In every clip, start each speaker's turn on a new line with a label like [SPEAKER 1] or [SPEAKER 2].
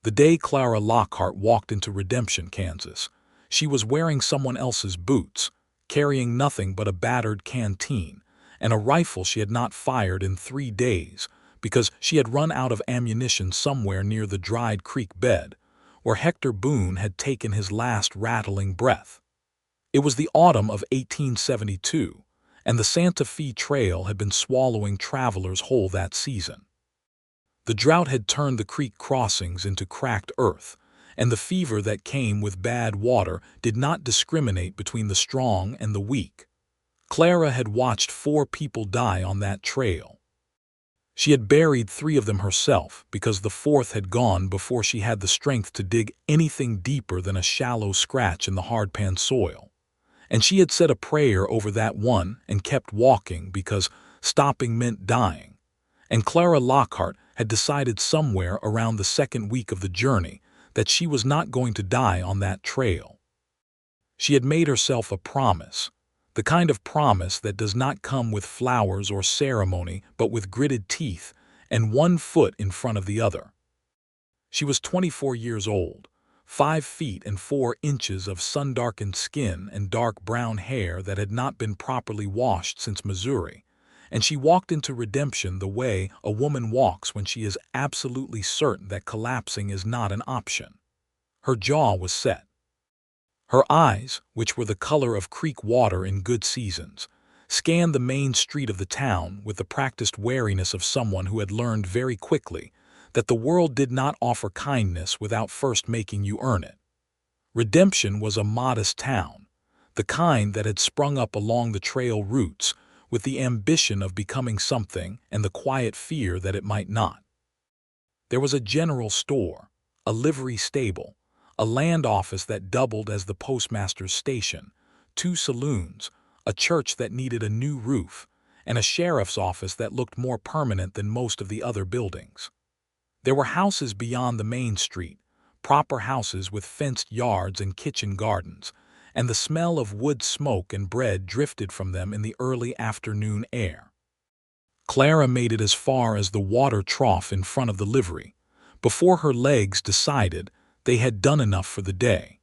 [SPEAKER 1] The day Clara Lockhart walked into Redemption, Kansas, she was wearing someone else's boots, carrying nothing but a battered canteen and a rifle she had not fired in 3 days because she had run out of ammunition somewhere near the dried creek bed, where Hector Boone had taken his last rattling breath. It was the autumn of 1872, and the Santa Fe Trail had been swallowing travelers whole that season. The drought had turned the creek crossings into cracked earth, and the fever that came with bad water did not discriminate between the strong and the weak. Clara had watched 4 people die on that trail. She had buried 3 of them herself because the 4th had gone before she had the strength to dig anything deeper than a shallow scratch in the hardpan soil. And she had said a prayer over that one and kept walking because stopping meant dying. And Clara Lockhart had decided somewhere around the 2nd week of the journey that she was not going to die on that trail. She had made herself a promise, the kind of promise that does not come with flowers or ceremony but with gritted teeth and one foot in front of the other. She was 24 years old, 5 feet and 4 inches of sun-darkened skin and dark brown hair that had not been properly washed since Missouri, and she walked into Redemption the way a woman walks when she is absolutely certain that collapsing is not an option. Her jaw was set. Her eyes, which were the color of creek water in good seasons, scanned the main street of the town with the practiced wariness of someone who had learned very quickly that the world did not offer kindness without first making you earn it. Redemption was a modest town, the kind that had sprung up along the trail routes with the ambition of becoming something and the quiet fear that it might not. There was a general store, a livery stable, a land office that doubled as the postmaster's station, 2 saloons, a church that needed a new roof, and a sheriff's office that looked more permanent than most of the other buildings. There were houses beyond the main street, proper houses with fenced yards and kitchen gardens, and the smell of wood smoke and bread drifted from them in the early afternoon air. Clara made it as far as the water trough in front of the livery, before her legs decided they had done enough for the day.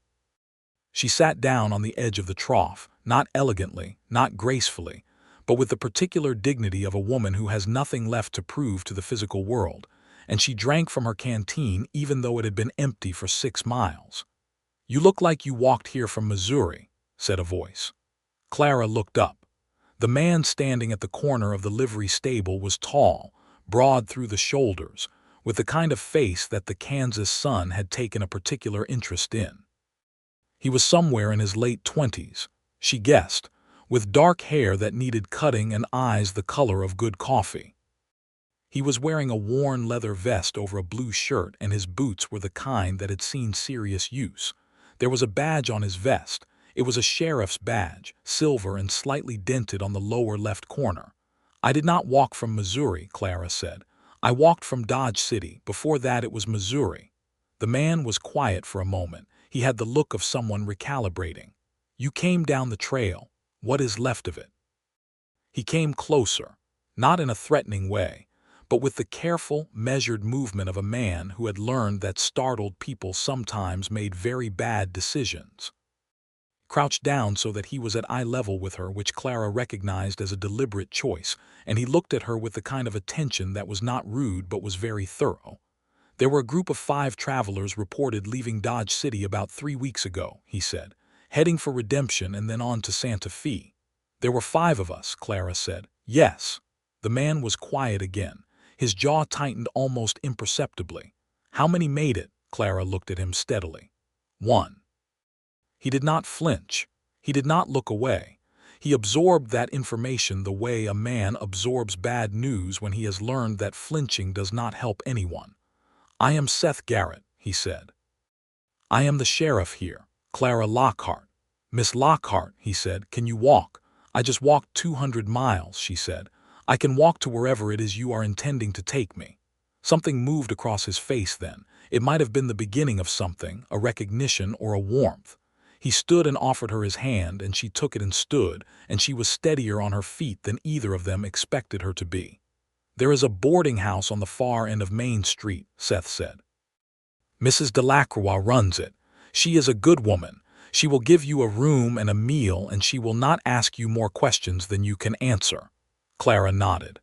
[SPEAKER 1] She sat down on the edge of the trough, not elegantly, not gracefully, but with the particular dignity of a woman who has nothing left to prove to the physical world, and she drank from her canteen even though it had been empty for 6 miles. "You look like you walked here from Missouri," said a voice. Clara looked up. The man standing at the corner of the livery stable was tall, broad through the shoulders, with the kind of face that the Kansas sun had taken a particular interest in. He was somewhere in his late 20s, she guessed, with dark hair that needed cutting and eyes the color of good coffee. He was wearing a worn leather vest over a blue shirt, and his boots were the kind that had seen serious use. There was a badge on his vest. It was a sheriff's badge, silver and slightly dented on the lower left corner. "I did not walk from Missouri," Clara said. "I walked from Dodge City. Before that it was Missouri." The man was quiet for a moment. He had the look of someone recalibrating. "You came down the trail. What is left of it?" He came closer, not in a threatening way, but with the careful, measured movement of a man who had learned that startled people sometimes made very bad decisions. Crouched down so that he was at eye level with her, which Clara recognized as a deliberate choice, and he looked at her with the kind of attention that was not rude but was very thorough. "There were a group of 5 travelers reported leaving Dodge City about 3 weeks ago," he said, "heading for Redemption and then on to Santa Fe." "There were 5 of us," Clara said. "Yes." The man was quiet again. His jaw tightened almost imperceptibly. "How many made it?" Clara looked at him steadily. "1." He did not flinch. He did not look away. He absorbed that information the way a man absorbs bad news when he has learned that flinching does not help anyone. "I am Seth Garrett," he said. "I am the sheriff here, Clara Lockhart." "Miss Lockhart," he said, "can you walk?" "I just walked 200 miles," she said. "I can walk to wherever it is you are intending to take me." Something moved across his face then. It might have been the beginning of something, a recognition or a warmth. He stood and offered her his hand, and she took it and stood, and she was steadier on her feet than either of them expected her to be. "There is a boarding house on the far end of Main Street," Seth said. Mrs. Delacroix runs it. She is a good woman. She will give you a room and a meal, and she will not ask you more questions than you can answer." Clara nodded.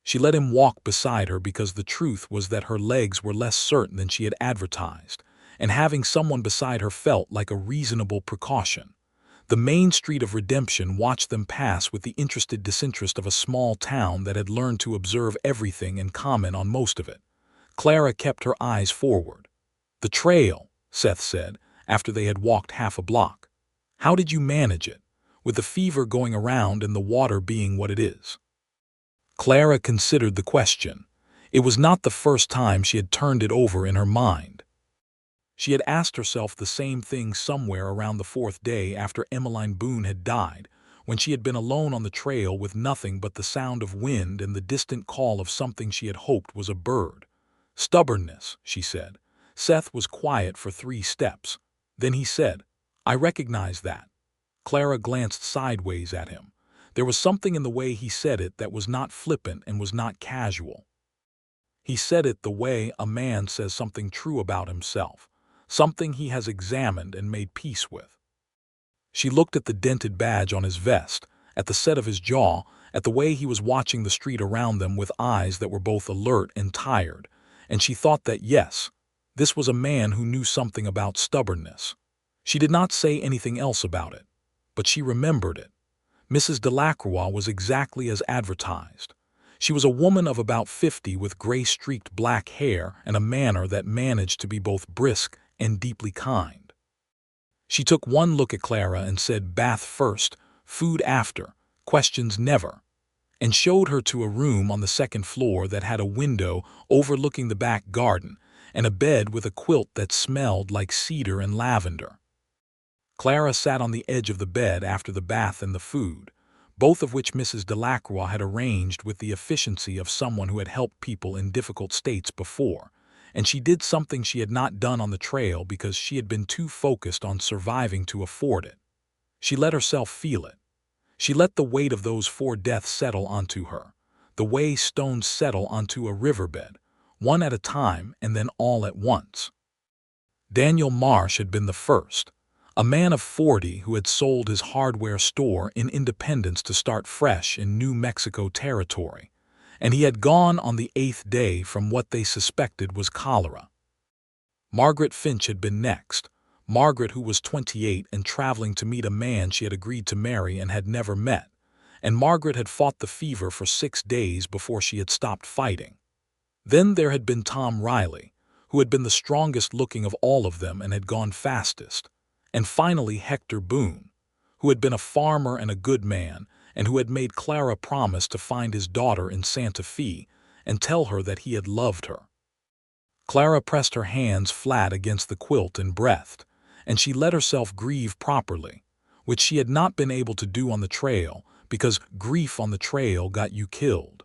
[SPEAKER 1] She let him walk beside her because the truth was that her legs were less certain than she had advertised, and having someone beside her felt like a reasonable precaution. The main street of Redemption watched them pass with the interested disinterest of a small town that had learned to observe everything and comment on most of it. Clara kept her eyes forward. "The trail," Seth said, after they had walked half a block. "How did you manage it, with the fever going around and the water being what it is?" Clara considered the question. It was not the first time she had turned it over in her mind. She had asked herself the same thing somewhere around the fourth day after Emmeline Boone had died, when she had been alone on the trail with nothing but the sound of wind and the distant call of something she had hoped was a bird. "Stubbornness," she said. Seth was quiet for 3 steps. Then he said, "I recognize that." Clara glanced sideways at him. There was something in the way he said it that was not flippant and was not casual. He said it the way a man says something true about himself, something he has examined and made peace with. She looked at the dented badge on his vest, at the set of his jaw, at the way he was watching the street around them with eyes that were both alert and tired, and she thought that yes, this was a man who knew something about stubbornness. She did not say anything else about it, but she remembered it. Mrs. Delacroix was exactly as advertised. She was a woman of about 50 with gray-streaked black hair and a manner that managed to be both brisk and deeply kind. She took one look at Clara and said, "Bath first, food after, questions never," and showed her to a room on the 2nd floor that had a window overlooking the back garden and a bed with a quilt that smelled like cedar and lavender. Clara sat on the edge of the bed after the bath and the food, both of which Mrs. Delacroix had arranged with the efficiency of someone who had helped people in difficult states before, and she did something she had not done on the trail because she had been too focused on surviving to afford it. She let herself feel it. She let the weight of those 4 deaths settle onto her, the way stones settle onto a riverbed, one at a time and then all at once. Daniel Marsh had been the first, a man of 40 who had sold his hardware store in Independence to start fresh in New Mexico territory, and he had gone on the 8th day from what they suspected was cholera. Margaret Finch had been next, Margaret, who was 28 and traveling to meet a man she had agreed to marry and had never met, and Margaret had fought the fever for 6 days before she had stopped fighting. Then there had been Tom Riley, who had been the strongest looking of all of them and had gone fastest, and finally Hector Boone, who had been a farmer and a good man, and who had made Clara promise to find his daughter in Santa Fe and tell her that he had loved her. Clara pressed her hands flat against the quilt and breathed, and she let herself grieve properly, which she had not been able to do on the trail because grief on the trail got you killed.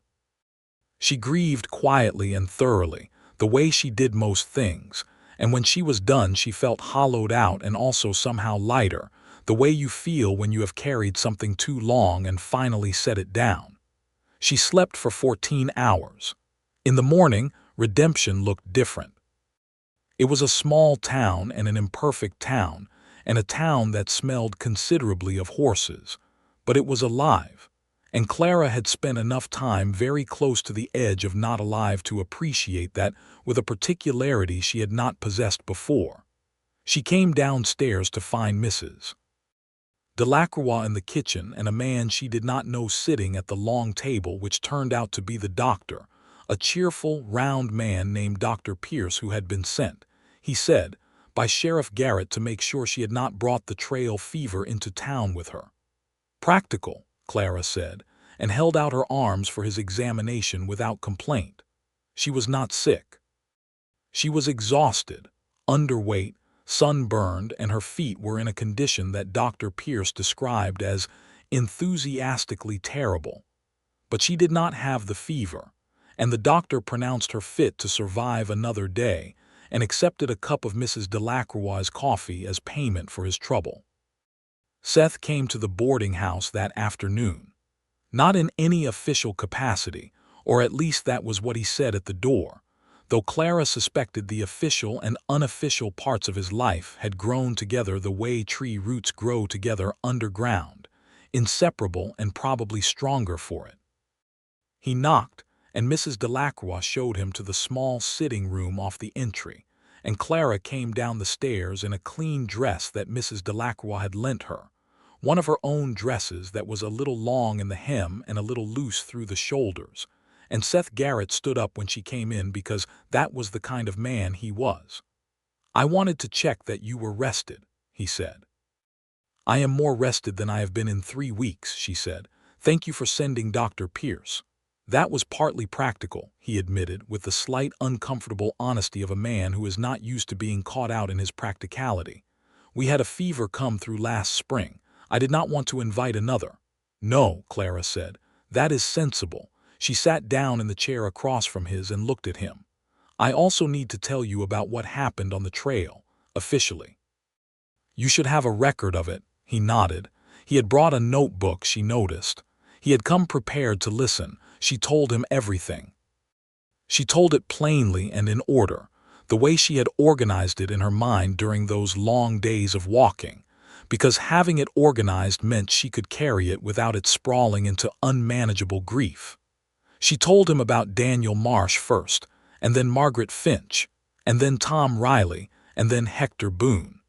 [SPEAKER 1] She grieved quietly and thoroughly, the way she did most things, and when she was done she felt hollowed out and also somehow lighter, the way you feel when you have carried something too long and finally set it down. She slept for 14 hours. In the morning, Redemption looked different. It was a small town and an imperfect town, and a town that smelled considerably of horses, but it was alive, and Clara had spent enough time very close to the edge of not alive to appreciate that with a particularity she had not possessed before. She came downstairs to find Mrs. Delacroix in the kitchen and a man she did not know sitting at the long table, which turned out to be the doctor, a cheerful, round man named Dr. Pierce, who had been sent, he said, by Sheriff Garrett to make sure she had not brought the trail fever into town with her. "Practical," Clara said, and held out her arms for his examination without complaint. She was not sick. She was exhausted, underweight, sunburned, and her feet were in a condition that Dr. Pierce described as enthusiastically terrible. But she did not have the fever, and the doctor pronounced her fit to survive another day and accepted a cup of Mrs. Delacroix's coffee as payment for his trouble. Seth came to the boarding house that afternoon, not in any official capacity, or at least that was what he said at the door, though Clara suspected the official and unofficial parts of his life had grown together the way tree roots grow together underground, inseparable and probably stronger for it. He knocked, and Mrs. Delacroix showed him to the small sitting room off the entry, and Clara came down the stairs in a clean dress that Mrs. Delacroix had lent her, one of her own dresses that was a little long in the hem and a little loose through the shoulders, and Seth Garrett stood up when she came in because that was the kind of man he was. "I wanted to check that you were rested," he said. "I am more rested than I have been in 3 weeks," she said. "Thank you for sending Dr. Pierce." "That was partly practical," he admitted, with the slight uncomfortable honesty of a man who is not used to being caught out in his practicality. "We had a fever come through last spring. I did not want to invite another." "No," Clara said. "That is sensible." She sat down in the chair across from his and looked at him. "I also need to tell you about what happened on the trail, officially." "You should have a record of it," he nodded. He had brought a notebook, she noticed. He had come prepared to listen. She told him everything. She told it plainly and in order, the way she had organized it in her mind during those long days of walking, because having it organized meant she could carry it without it sprawling into unmanageable grief. She told him about Daniel Marsh first, and then Margaret Finch, and then Tom Riley, and then Hector Boone.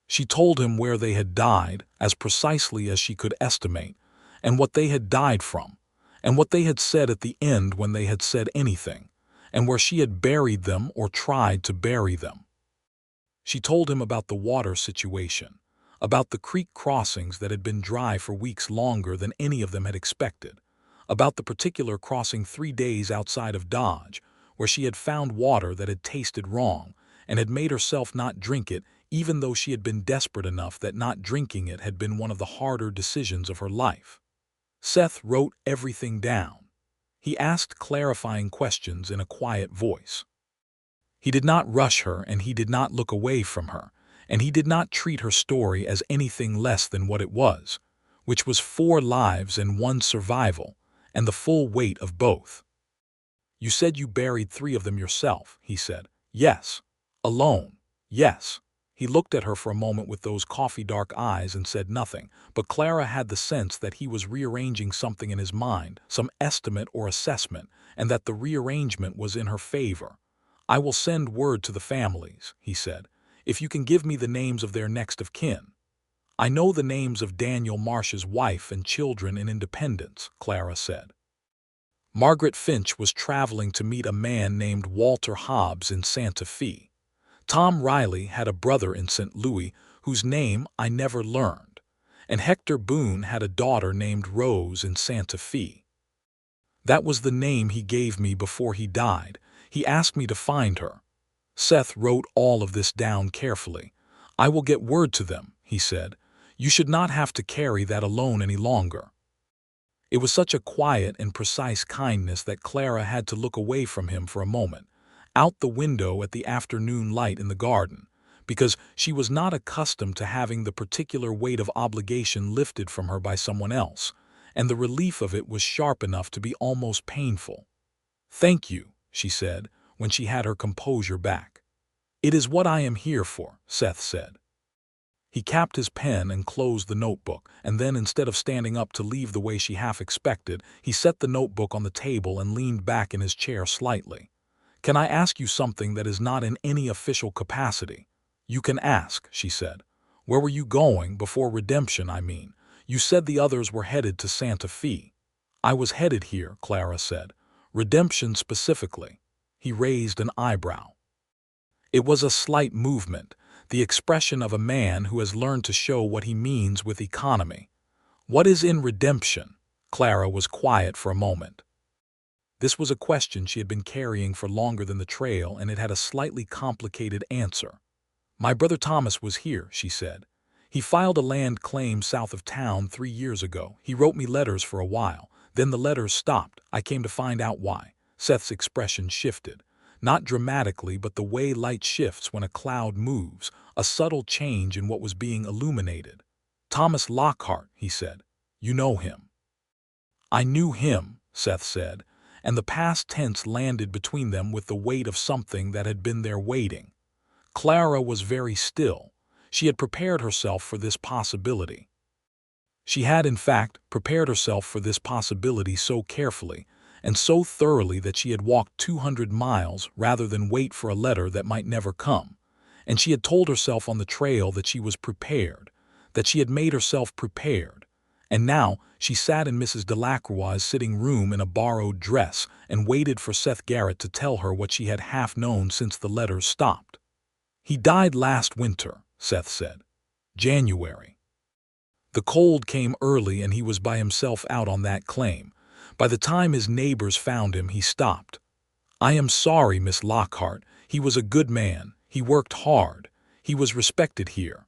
[SPEAKER 1] She told him where they had died, as precisely as she could estimate, and what they had died from, and what they had said at the end when they had said anything, and where she had buried them or tried to bury them. She told him about the water situation, about the creek crossings that had been dry for weeks longer than any of them had expected, about the particular crossing 3 days outside of Dodge, where she had found water that had tasted wrong and had made herself not drink it, even though she had been desperate enough that not drinking it had been one of the harder decisions of her life. Seth wrote everything down. He asked clarifying questions in a quiet voice. He did not rush her, and he did not look away from her, and he did not treat her story as anything less than what it was, which was 4 lives and 1 survival, and the full weight of both. "You said you buried 3 of them yourself," he said. "Yes." "Alone?" "Yes." He looked at her for a moment with those coffee-dark eyes and said nothing, but Clara had the sense that he was rearranging something in his mind, some estimate or assessment, and that the rearrangement was in her favor. "I will send word to the families," he said, "if you can give me the names of their next of kin." "I know the names of Daniel Marsh's wife and children in Independence," Clara said. Margaret Finch was traveling to meet a man named Walter Hobbs in Santa Fe. Tom Riley had a brother in St. Louis whose name I never learned, and Hector Boone had a daughter named Rose in Santa Fe. That was the name he gave me before he died. He asked me to find her. Seth wrote all of this down carefully. "I will get word to them," he said. "You should not have to carry that alone any longer." It was such a quiet and precise kindness that Clara had to look away from him for a moment, out the window at the afternoon light in the garden, because she was not accustomed to having the particular weight of obligation lifted from her by someone else, and the relief of it was sharp enough to be almost painful. "Thank you," she said, when she had her composure back. "It is what I am here for," Seth said. He capped his pen and closed the notebook, and then, instead of standing up to leave the way she half expected, he set the notebook on the table and leaned back in his chair slightly. "Can I ask you something that is not in any official capacity?" "You can ask," she said. "Where were you going, before redemption, I mean? You said the others were headed to Santa Fe." "I was headed here," Clara said. "Redemption specifically." He raised an eyebrow. It was a slight movement, the expression of a man who has learned to show what he means with economy. "What is in redemption?" Clara was quiet for a moment. This was a question she had been carrying for longer than the trail, and it had a slightly complicated answer. "My brother Thomas was here," she said. "He filed a land claim south of town 3 years ago. He wrote me letters for a while. Then the letters stopped. I came to find out why." Seth's expression shifted. Not dramatically, but the way light shifts when a cloud moves, a subtle change in what was being illuminated. "Thomas Lockhart," he said. "You know him." "I knew him," Seth said, and the past tense landed between them with the weight of something that had been there waiting. Clara was very still. She had prepared herself for this possibility. She had, in fact, prepared herself for this possibility so carefully and so thoroughly that she had walked 200 miles rather than wait for a letter that might never come. And she had told herself on the trail that she was prepared, that she had made herself prepared. And now she sat in Mrs. Delacroix's sitting room in a borrowed dress and waited for Seth Garrett to tell her what she had half known since the letters stopped. "He died last winter," Seth said. "January. The cold came early and he was by himself out on that claim. By the time his neighbors found him, he stopped. I am sorry, Miss Lockhart. He was a good man. He worked hard. He was respected here."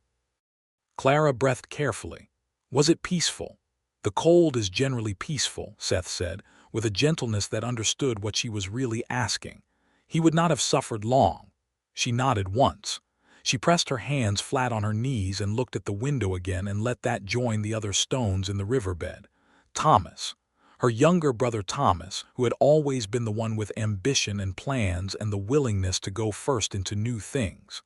[SPEAKER 1] Clara breathed carefully. "Was it peaceful?" "The cold is generally peaceful," Seth said, with a gentleness that understood what she was really asking. "He would not have suffered long." She nodded once. She pressed her hands flat on her knees and looked at the window again and let that join the other stones in the riverbed. Thomas. Her younger brother Thomas, who had always been the one with ambition and plans and the willingness to go first into new things.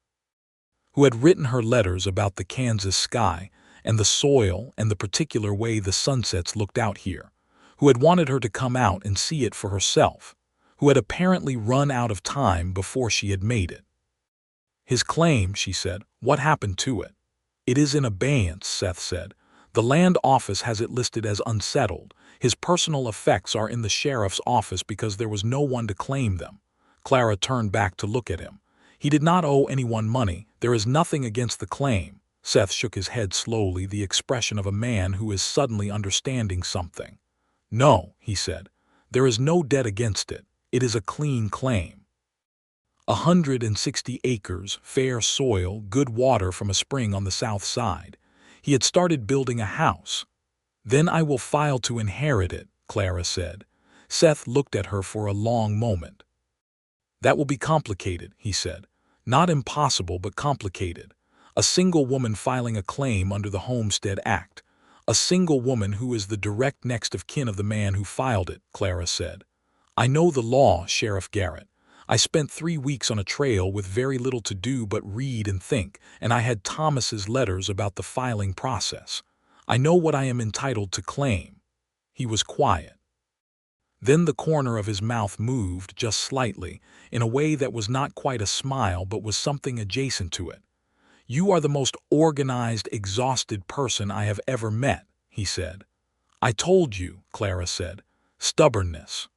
[SPEAKER 1] Who had written her letters about the Kansas sky and the soil and the particular way the sunsets looked out here. Who had wanted her to come out and see it for herself. Who had apparently run out of time before she had made it. "His claim," she said. "What happened to it?" "It is in abeyance," Seth said. "The land office has it listed as unsettled. His personal effects are in the sheriff's office because there was no one to claim them." Clara turned back to look at him. "He did not owe anyone money. There is nothing against the claim." Seth shook his head slowly, the expression of a man who is suddenly understanding something. "No," he said. "There is no debt against it. It is a clean claim. 160 acres, fair soil, good water from a spring on the south side. He had started building a house. Then I will file to inherit it," Clara said. Seth looked at her for a long moment. "That will be complicated," he said. "Not impossible, but complicated. A single woman filing a claim under the Homestead Act. A single woman who is the direct next of kin of the man who filed it," Clara said. "I know the law, Sheriff Garrett. I spent 3 weeks on a trail with very little to do but read and think, and I had Thomas's letters about the filing process. I know what I am entitled to claim." He was quiet. Then the corner of his mouth moved just slightly, in a way that was not quite a smile but was something adjacent to it. "You are the most organized, exhausted person I have ever met," he said. "I told you," Clara said. "Stubbornness."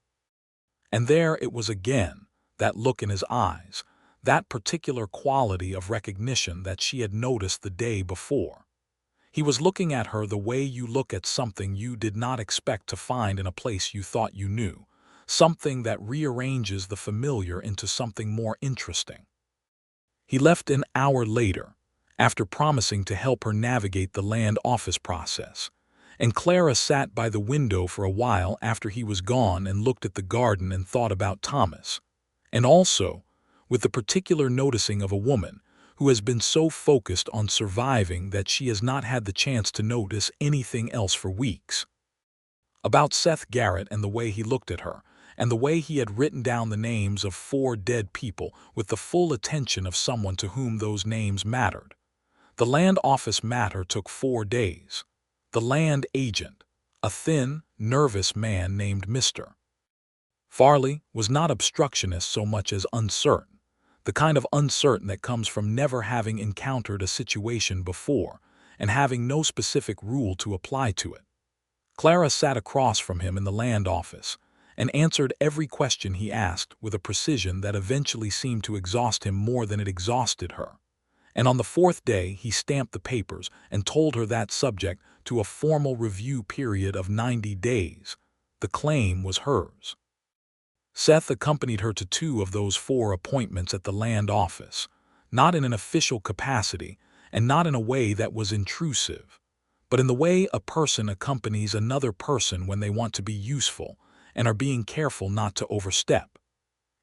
[SPEAKER 1] And there it was again, that look in his eyes, that particular quality of recognition that she had noticed the day before. He was looking at her the way you look at something you did not expect to find in a place you thought you knew, something that rearranges the familiar into something more interesting. He left an hour later, after promising to help her navigate the land office process, and Clara sat by the window for a while after he was gone and looked at the garden and thought about Thomas. And also, with the particular noticing of a woman who has been so focused on surviving that she has not had the chance to notice anything else for weeks. About Seth Garrett and the way he looked at her, and the way he had written down the names of 4 dead people with the full attention of someone to whom those names mattered. The land office matter took 4 days. The land agent, a thin, nervous man named Mr. Farley, was not obstructionist so much as uncertain, the kind of uncertain that comes from never having encountered a situation before and having no specific rule to apply to it. Clara sat across from him in the land office and answered every question he asked with a precision that eventually seemed to exhaust him more than it exhausted her. And on the 4th day he stamped the papers and told her that, subject to a formal review period of 90 days, the claim was hers. Seth accompanied her to 2 of those 4 appointments at the land office, not in an official capacity and not in a way that was intrusive, but in the way a person accompanies another person when they want to be useful and are being careful not to overstep.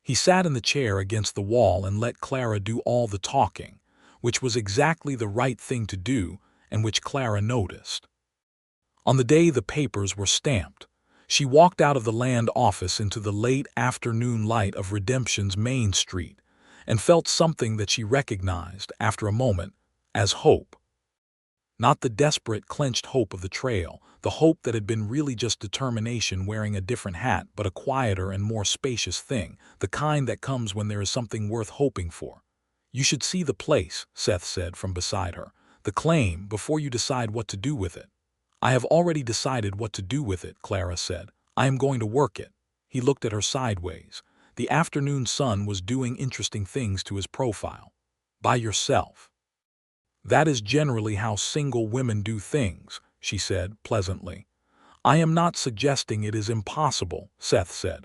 [SPEAKER 1] He sat in the chair against the wall and let Clara do all the talking, which was exactly the right thing to do and which Clara noticed. On the day the papers were stamped, She walked out of the land office into the late afternoon light of Redemption's Main Street and felt something that she recognized, after a moment, as hope. Not the desperate, clenched hope of the trail, the hope that had been really just determination wearing a different hat, but a quieter and more spacious thing, the kind that comes when there is something worth hoping for. "You should see the place," Seth said from beside her. "The claim, before you decide what to do with it." "I have already decided what to do with it," Clara said. "I am going to work it." He looked at her sideways. The afternoon sun was doing interesting things to his profile. "By yourself." "That is generally how single women do things," she said pleasantly. "I am not suggesting it is impossible," Seth said.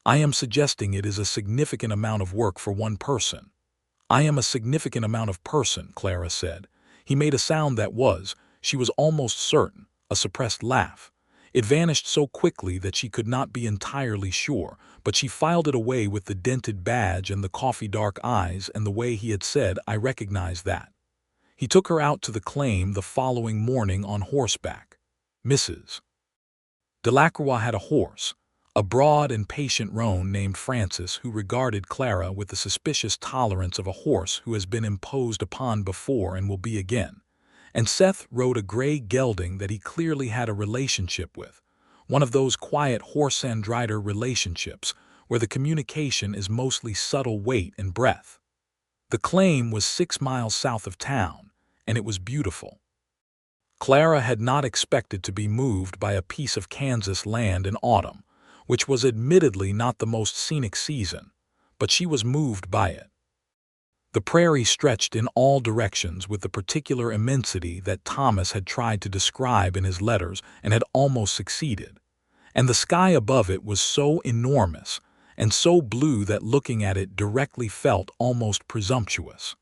[SPEAKER 1] "I am suggesting it is a significant amount of work for one person." "I am a significant amount of person," Clara said. He made a sound that was, she was almost certain, a suppressed laugh. It vanished so quickly that she could not be entirely sure, but she filed it away with the dented badge and the coffee-dark eyes and the way he had said, "I recognize that." He took her out to the claim the following morning on horseback. Mrs. Delacroix had a horse, a broad and patient roan named Francis, who regarded Clara with the suspicious tolerance of a horse who has been imposed upon before and will be again. And Seth rode a gray gelding that he clearly had a relationship with, one of those quiet horse-and-rider relationships where the communication is mostly subtle weight and breath. The claim was 6 miles south of town, and it was beautiful. Clara had not expected to be moved by a piece of Kansas land in autumn, which was admittedly not the most scenic season, but she was moved by it. The prairie stretched in all directions with the particular immensity that Thomas had tried to describe in his letters and had almost succeeded, and the sky above it was so enormous and so blue that looking at it directly felt almost presumptuous.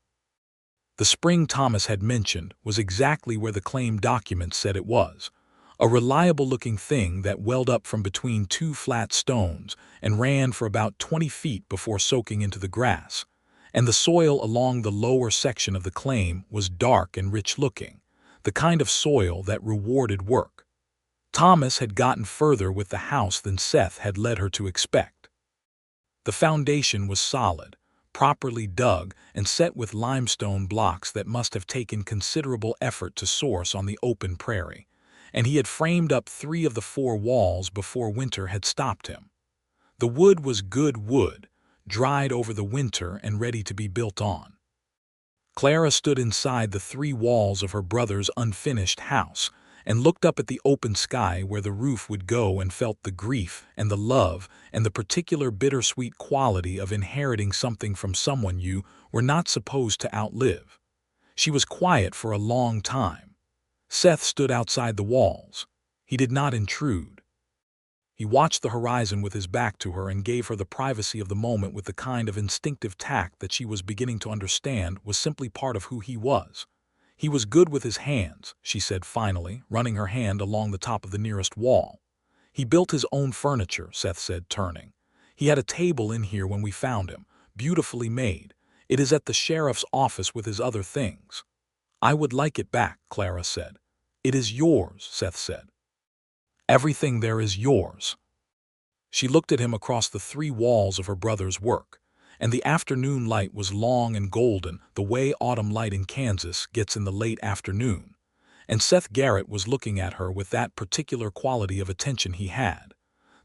[SPEAKER 1] The spring Thomas had mentioned was exactly where the claim documents said it was, a reliable-looking thing that welled up from between two flat stones and ran for about 20 feet before soaking into the grass, and the soil along the lower section of the claim was dark and rich-looking, the kind of soil that rewarded work. Thomas had gotten further with the house than Seth had led her to expect. The foundation was solid, properly dug and set with limestone blocks that must have taken considerable effort to source on the open prairie, and he had framed up 3 of the 4 walls before winter had stopped him. The wood was good wood, dried over the winter and ready to be built on. Clara stood inside the 3 walls of her brother's unfinished house and looked up at the open sky where the roof would go and felt the grief and the love and the particular bittersweet quality of inheriting something from someone you were not supposed to outlive. She was quiet for a long time. Seth stood outside the walls. He did not intrude. He watched the horizon with his back to her and gave her the privacy of the moment with the kind of instinctive tact that she was beginning to understand was simply part of who he was. "He was good with his hands," she said finally, running her hand along the top of the nearest wall. "He built his own furniture," Seth said, turning. "He had a table in here when we found him, beautifully made. It is at the sheriff's office with his other things." "I would like it back," Clara said. "It is yours," Seth said. "Everything there is yours." She looked at him across the 3 walls of her brother's work, and the afternoon light was long and golden the way autumn light in Kansas gets in the late afternoon, and Seth Garrett was looking at her with that particular quality of attention he had,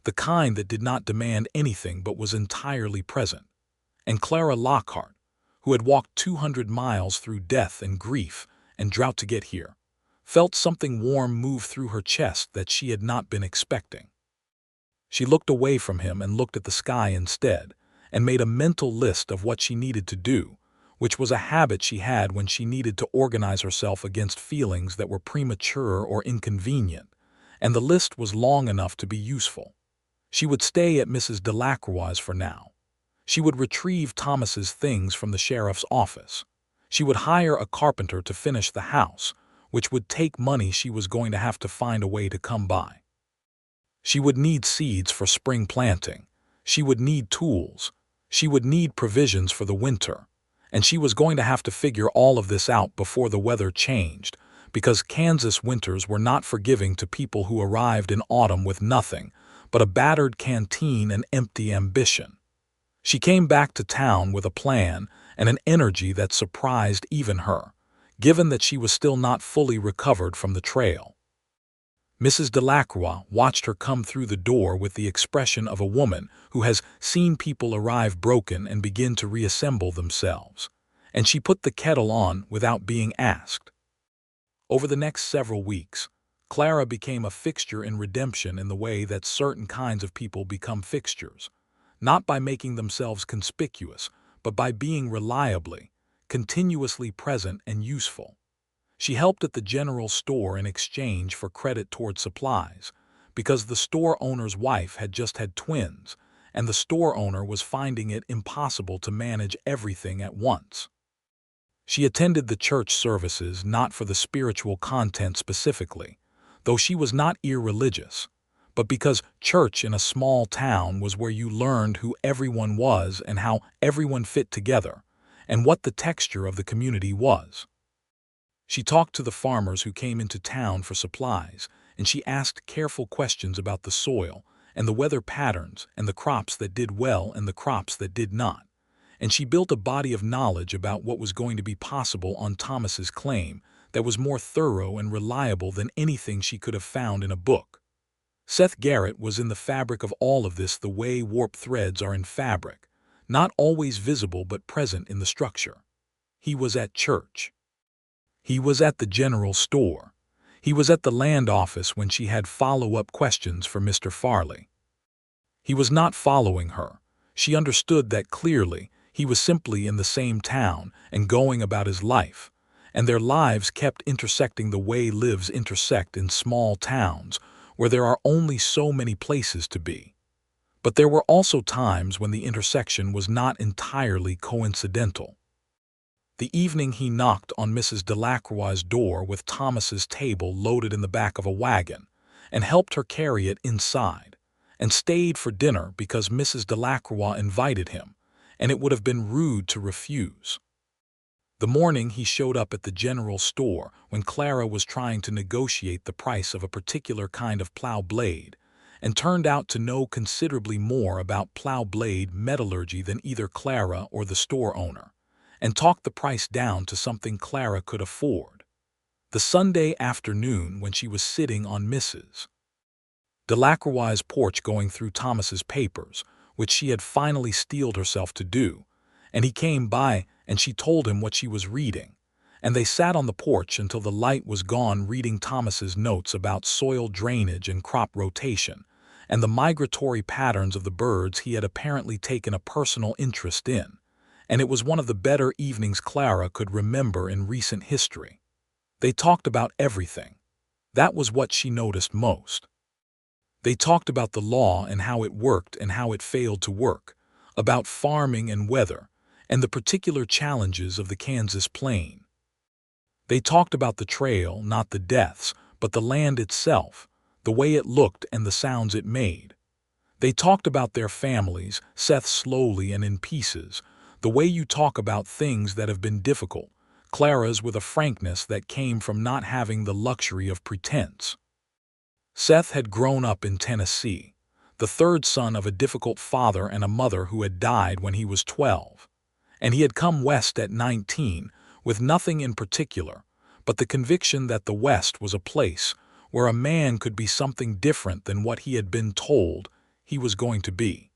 [SPEAKER 1] the kind that did not demand anything but was entirely present. And Clara Lockhart, who had walked 200 miles through death and grief and drought to get here, felt something warm move through her chest that she had not been expecting. She looked away from him and looked at the sky instead, and made a mental list of what she needed to do, which was a habit she had when she needed to organize herself against feelings that were premature or inconvenient, and the list was long enough to be useful. She would stay at Mrs. Delacroix's for now. She would retrieve Thomas's things from the sheriff's office. She would hire a carpenter to finish the house, which would take money she was going to have to find a way to come by. She would need seeds for spring planting. She would need tools. She would need provisions for the winter. And she was going to have to figure all of this out before the weather changed, because Kansas winters were not forgiving to people who arrived in autumn with nothing but a battered canteen and empty ambition. She came back to town with a plan and an energy that surprised even her, given that she was still not fully recovered from the trail. Mrs. Delacroix watched her come through the door with the expression of a woman who has seen people arrive broken and begin to reassemble themselves, and she put the kettle on without being asked. Over the next several weeks, Clara became a fixture in redemption in the way that certain kinds of people become fixtures, not by making themselves conspicuous, but by being reliably, continuously present and useful. She helped at the general store in exchange for credit toward supplies, because the store owner's wife had just had twins, and the store owner was finding it impossible to manage everything at once. She attended the church services not for the spiritual content specifically, though she was not irreligious, but because church in a small town was where you learned who everyone was and how everyone fit together, and what the texture of the community was. She talked to the farmers who came into town for supplies, and she asked careful questions about the soil and the weather patterns and the crops that did well and the crops that did not. And she built a body of knowledge about what was going to be possible on Thomas's claim that was more thorough and reliable than anything she could have found in a book. Seth Garrett was in the fabric of all of this the way warp threads are in fabric, not always visible but present in the structure. He was at church. He was at the general store. He was at the land office when she had follow-up questions for Mr. Farley. He was not following her. She understood that clearly. He was simply in the same town and going about his life, and their lives kept intersecting the way lives intersect in small towns where there are only so many places to be. But there were also times when the intersection was not entirely coincidental. The evening he knocked on Mrs. Delacroix's door with Thomas's table loaded in the back of a wagon, and helped her carry it inside, and stayed for dinner because Mrs. Delacroix invited him, and it would have been rude to refuse. The morning he showed up at the general store when Clara was trying to negotiate the price of a particular kind of plow blade, and turned out to know considerably more about plow blade metallurgy than either Clara or the store owner, and talked the price down to something Clara could afford. The Sunday afternoon when she was sitting on Mrs. Delacroix's porch going through Thomas's papers, which she had finally steeled herself to do, and he came by and she told him what she was reading, and they sat on the porch until the light was gone reading Thomas's notes about soil drainage and crop rotation, and the migratory patterns of the birds he had apparently taken a personal interest in, and it was one of the better evenings Clara could remember in recent history. They talked about everything. That was what she noticed most. They talked about the law and how it worked and how it failed to work, about farming and weather, and the particular challenges of the Kansas plain. They talked about the trail, not the deaths, but the land itself, the way it looked and the sounds it made. They talked about their families, Seth slowly and in pieces, the way you talk about things that have been difficult, Clara's with a frankness that came from not having the luxury of pretense. Seth had grown up in Tennessee, the third son of a difficult father and a mother who had died when he was 12, and he had come west at 19 with nothing in particular but the conviction that the West was a place where a man could be something different than what he had been told he was going to be.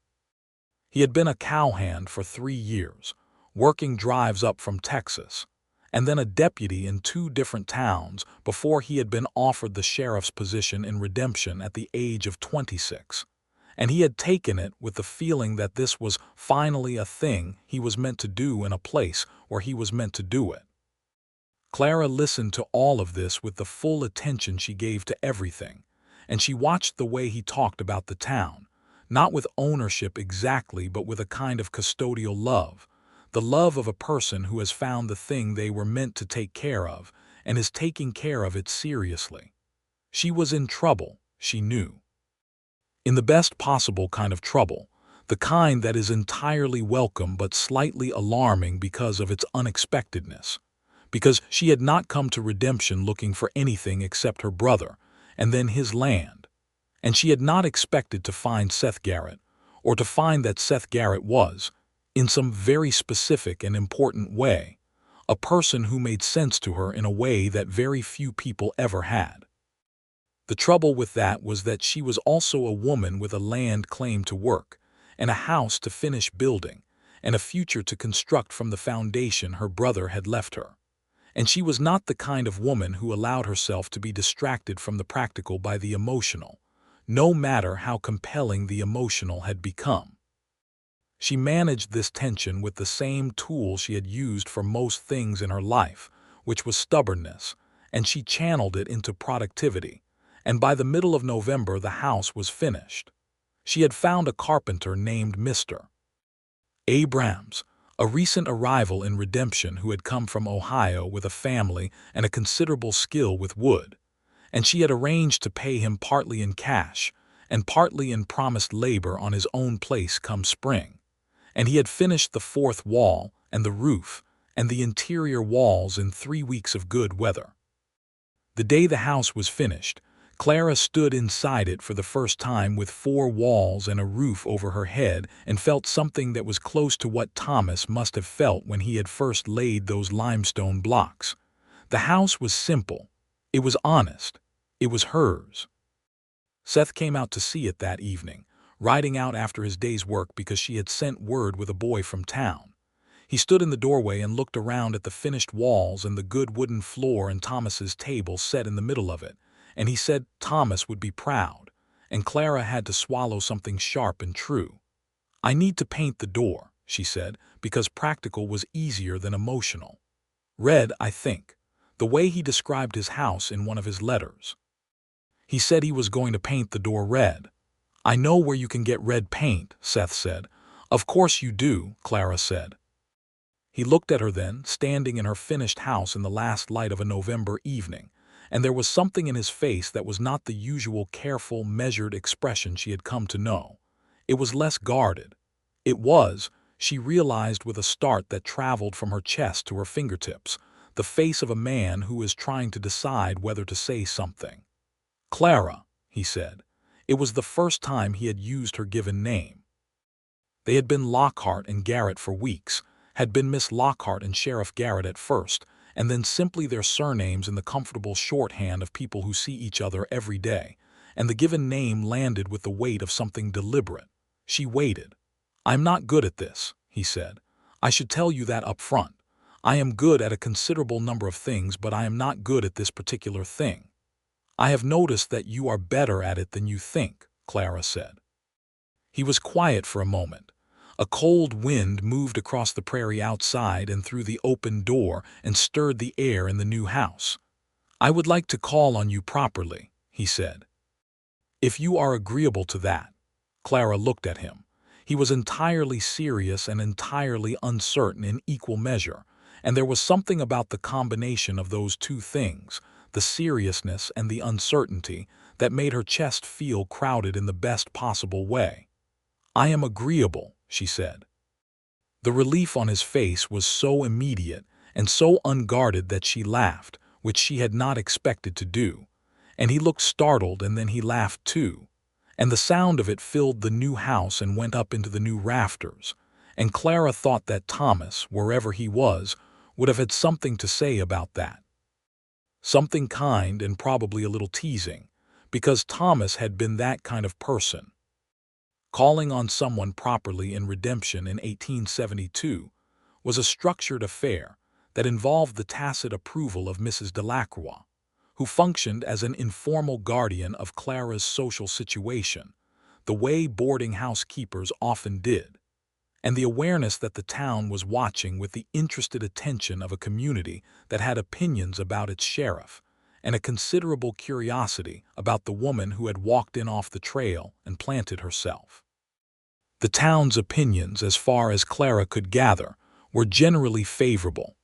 [SPEAKER 1] He had been a cowhand for 3 years, working drives up from Texas, and then a deputy in 2 different towns before he had been offered the sheriff's position in Redemption at the age of 26, and he had taken it with the feeling that this was finally a thing he was meant to do in a place where he was meant to do it. Clara listened to all of this with the full attention she gave to everything, and she watched the way he talked about the town, not with ownership exactly but with a kind of custodial love, the love of a person who has found the thing they were meant to take care of and is taking care of it seriously. She was in trouble, she knew. In the best possible kind of trouble, the kind that is entirely welcome but slightly alarming because of its unexpectedness, because she had not come to redemption looking for anything except her brother, and then his land. And she had not expected to find Seth Garrett, or to find that Seth Garrett was, in some very specific and important way, a person who made sense to her in a way that very few people ever had. The trouble with that was that she was also a woman with a land claim to work, and a house to finish building, and a future to construct from the foundation her brother had left her. And she was not the kind of woman who allowed herself to be distracted from the practical by the emotional, no matter how compelling the emotional had become. She managed this tension with the same tool she had used for most things in her life, which was stubbornness, and she channeled it into productivity, and by the middle of November the house was finished. She had found a carpenter named Mr. Abrams, a recent arrival in Redemption who had come from Ohio with a family and a considerable skill with wood, and she had arranged to pay him partly in cash and partly in promised labor on his own place come spring. And he had finished the fourth wall and the roof and the interior walls in 3 weeks of good weather. The day the house was finished, Clara stood inside it for the first time with 4 walls and a roof over her head and felt something that was close to what Thomas must have felt when he had first laid those limestone blocks. The house was simple. It was honest. It was hers. Seth came out to see it that evening, riding out after his day's work because she had sent word with a boy from town. He stood in the doorway and looked around at the finished walls and the good wooden floor and Thomas's table set in the middle of it, and he said Thomas would be proud, and Clara had to swallow something sharp and true. "I need to paint the door," she said, because practical was easier than emotional. "Red, I think," the way he described his house in one of his letters. He said he was going to paint the door red. "I know where you can get red paint," Seth said. "Of course you do," Clara said. He looked at her then, standing in her finished house in the last light of a November evening, and there was something in his face that was not the usual careful, measured expression she had come to know. It was less guarded. It was, she realized with a start that traveled from her chest to her fingertips, the face of a man who is trying to decide whether to say something. "Clara," he said. It was the first time he had used her given name. They had been Lockhart and Garrett for weeks, had been Miss Lockhart and Sheriff Garrett at first, and then simply their surnames in the comfortable shorthand of people who see each other every day, and the given name landed with the weight of something deliberate. She waited. "I'm not good at this," he said. "I should tell you that up front. I am good at a considerable number of things, but I am not good at this particular thing." "I have noticed that you are better at it than you think," Clara said. He was quiet for a moment. A cold wind moved across the prairie outside and through the open door and stirred the air in the new house. "I would like to call on you properly," he said. "If you are agreeable to that." Clara looked at him. He was entirely serious and entirely uncertain in equal measure, and there was something about the combination of those two things, the seriousness and the uncertainty, that made her chest feel crowded in the best possible way. "I am agreeable," she said. The relief on his face was so immediate and so unguarded that she laughed, which she had not expected to do, and he looked startled and then he laughed too, and the sound of it filled the new house and went up into the new rafters, and Clara thought that Thomas, wherever he was, would have had something to say about that. Something kind and probably a little teasing, because Thomas had been that kind of person. Calling on someone properly in Redemption in 1872 was a structured affair that involved the tacit approval of Mrs. Delacroix, who functioned as an informal guardian of Clara's social situation, the way boarding house keepers often did, and the awareness that the town was watching with the interested attention of a community that had opinions about its sheriff, and a considerable curiosity about the woman who had walked in off the trail and planted herself. The town's opinions, as far as Clara could gather, were generally favorable.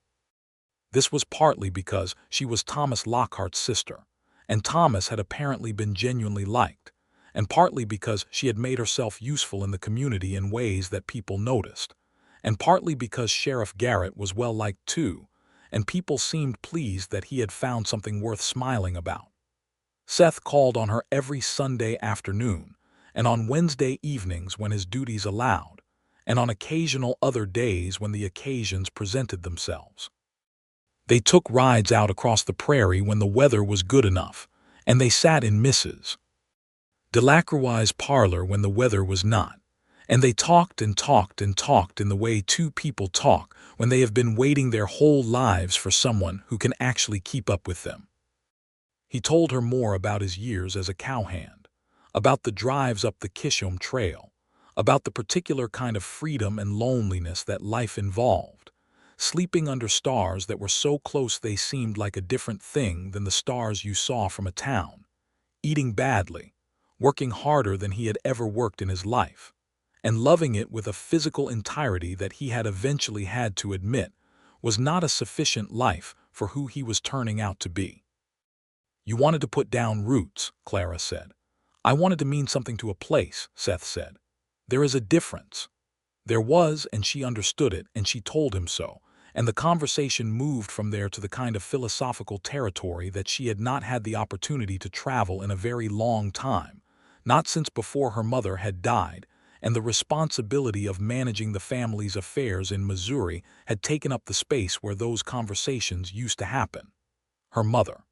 [SPEAKER 1] This was partly because she was Thomas Lockhart's sister, and Thomas had apparently been genuinely liked, and partly because she had made herself useful in the community in ways that people noticed, and partly because Sheriff Garrett was well liked too, and people seemed pleased that he had found something worth smiling about. Seth called on her every Sunday afternoon, and on Wednesday evenings when his duties allowed, and on occasional other days when the occasions presented themselves. They took rides out across the prairie when the weather was good enough, and they sat in Mrs. Delacroix's parlor when the weather was not, and they talked and talked and talked in the way two people talk when they have been waiting their whole lives for someone who can actually keep up with them. He told her more about his years as a cowhand, about the drives up the Kishom Trail, about the particular kind of freedom and loneliness that life involved, sleeping under stars that were so close they seemed like a different thing than the stars you saw from a town, eating badly, working harder than he had ever worked in his life, and loving it with a physical entirety that he had eventually had to admit was not a sufficient life for who he was turning out to be. "You wanted to put down roots," Clara said. "I wanted to mean something to a place," Seth said. "There is a difference." There was, and she understood it, and she told him so, and the conversation moved from there to the kind of philosophical territory that she had not had the opportunity to travel in a very long time, not since before her mother had died, and the responsibility of managing the family's affairs in Missouri had taken up the space where those conversations used to happen. Her mother.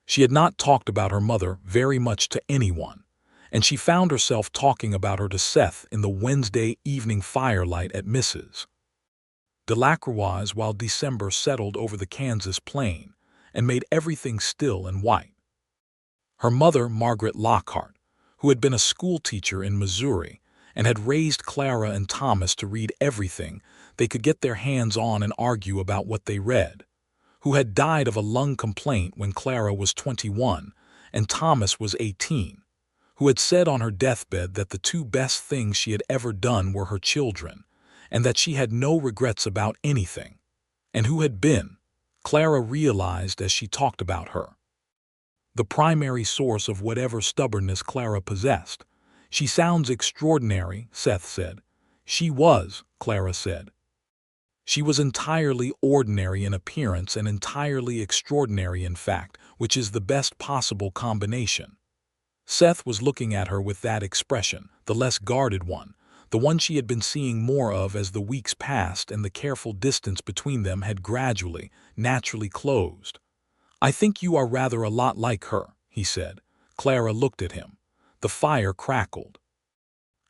[SPEAKER 1] She had not talked about her mother very much to anyone, and she found herself talking about her to Seth in the Wednesday evening firelight at Mrs. Delacroix's while December settled over the Kansas plain and made everything still and white. Her mother, Margaret Lockhart, who had been a school teacher in Missouri and had raised Clara and Thomas to read everything they could get their hands on and argue about what they read, who had died of a lung complaint when Clara was 21 and Thomas was 18, who had said on her deathbed that the two best things she had ever done were her children, and that she had no regrets about anything, and who had been, Clara realized as she talked about her, the primary source of whatever stubbornness Clara possessed. "She sounds extraordinary," Seth said. "She was," Clara said. "She was entirely ordinary in appearance and entirely extraordinary in fact, which is the best possible combination." Seth was looking at her with that expression, the less guarded one, the one she had been seeing more of as the weeks passed and the careful distance between them had gradually, naturally closed. "I think you are rather a lot like her," he said. Clara looked at him. The fire crackled.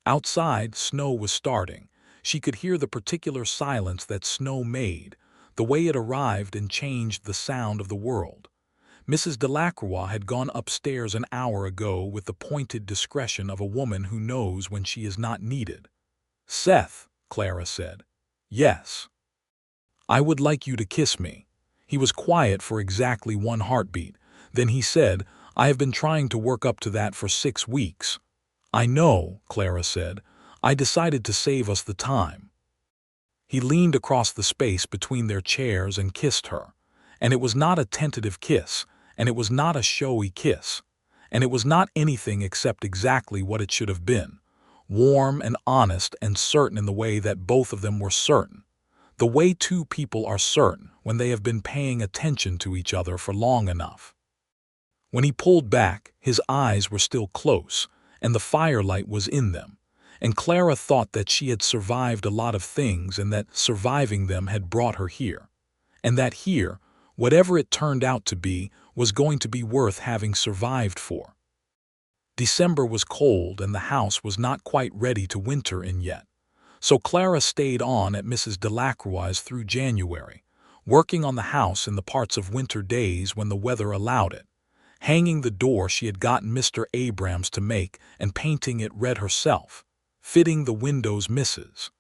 [SPEAKER 1] Outside, snow was starting. She could hear the particular silence that snow made, the way it arrived and changed the sound of the world. Mrs. Delacroix had gone upstairs an hour ago with the pointed discretion of a woman who knows when she is not needed. "Seth," Clara said. "Yes." "I would like you to kiss me." He was quiet for exactly one heartbeat. Then he said, "I have been trying to work up to that for 6 weeks." "I know," Clara said. "I decided to save us the time." He leaned across the space between their chairs and kissed her. And it was not a tentative kiss, and it was not a showy kiss, and it was not anything except exactly what it should have been, warm and honest and certain in the way that both of them were certain, the way two people are certain when they have been paying attention to each other for long enough. When he pulled back, his eyes were still close, and the firelight was in them, and Clara thought that she had survived a lot of things and that surviving them had brought her here, and that here, whatever it turned out to be, was going to be worth having survived for. December was cold and the house was not quite ready to winter in yet, so Clara stayed on at Mrs. Delacroix's through January, working on the house in the parts of winter days when the weather allowed it, hanging the door she had gotten Mr. Abrams to make and painting it red herself, fitting the windows Mrs.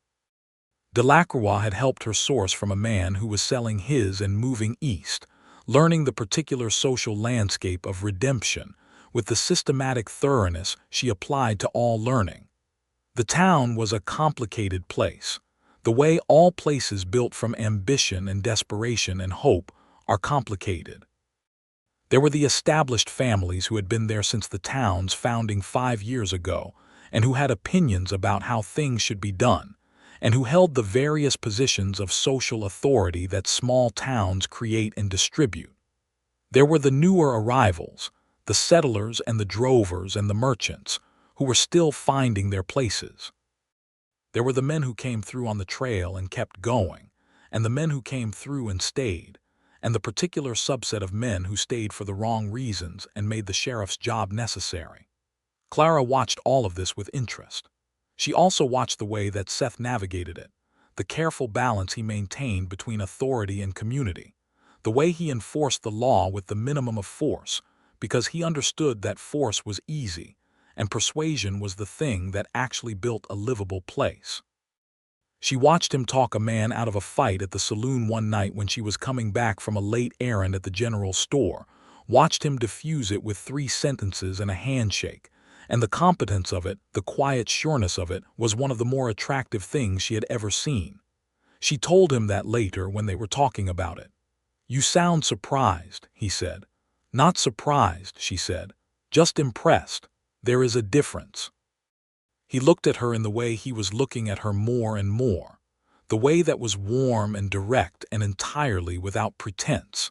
[SPEAKER 1] Delacroix had helped her source from a man who was selling his and moving east, learning the particular social landscape of redemption with the systematic thoroughness she applied to all learning. The town was a complicated place, the way all places built from ambition and desperation and hope are complicated. There were the established families who had been there since the town's founding 5 years ago and who had opinions about how things should be done, and who held the various positions of social authority that small towns create and distribute. There were the newer arrivals, the settlers and the drovers and the merchants, who were still finding their places. There were the men who came through on the trail and kept going, and the men who came through and stayed, and the particular subset of men who stayed for the wrong reasons and made the sheriff's job necessary. Clara watched all of this with interest. She also watched the way that Seth navigated it, the careful balance he maintained between authority and community, the way he enforced the law with the minimum of force, because he understood that force was easy, and persuasion was the thing that actually built a livable place. She watched him talk a man out of a fight at the saloon one night when she was coming back from a late errand at the general store, watched him diffuse it with 3 sentences and a handshake, and the competence of it, the quiet sureness of it, was one of the more attractive things she had ever seen. She told him that later when they were talking about it. "You sound surprised," he said. "Not surprised," she said. "Just impressed. There is a difference." He looked at her in the way he was looking at her more and more, the way that was warm and direct and entirely without pretense,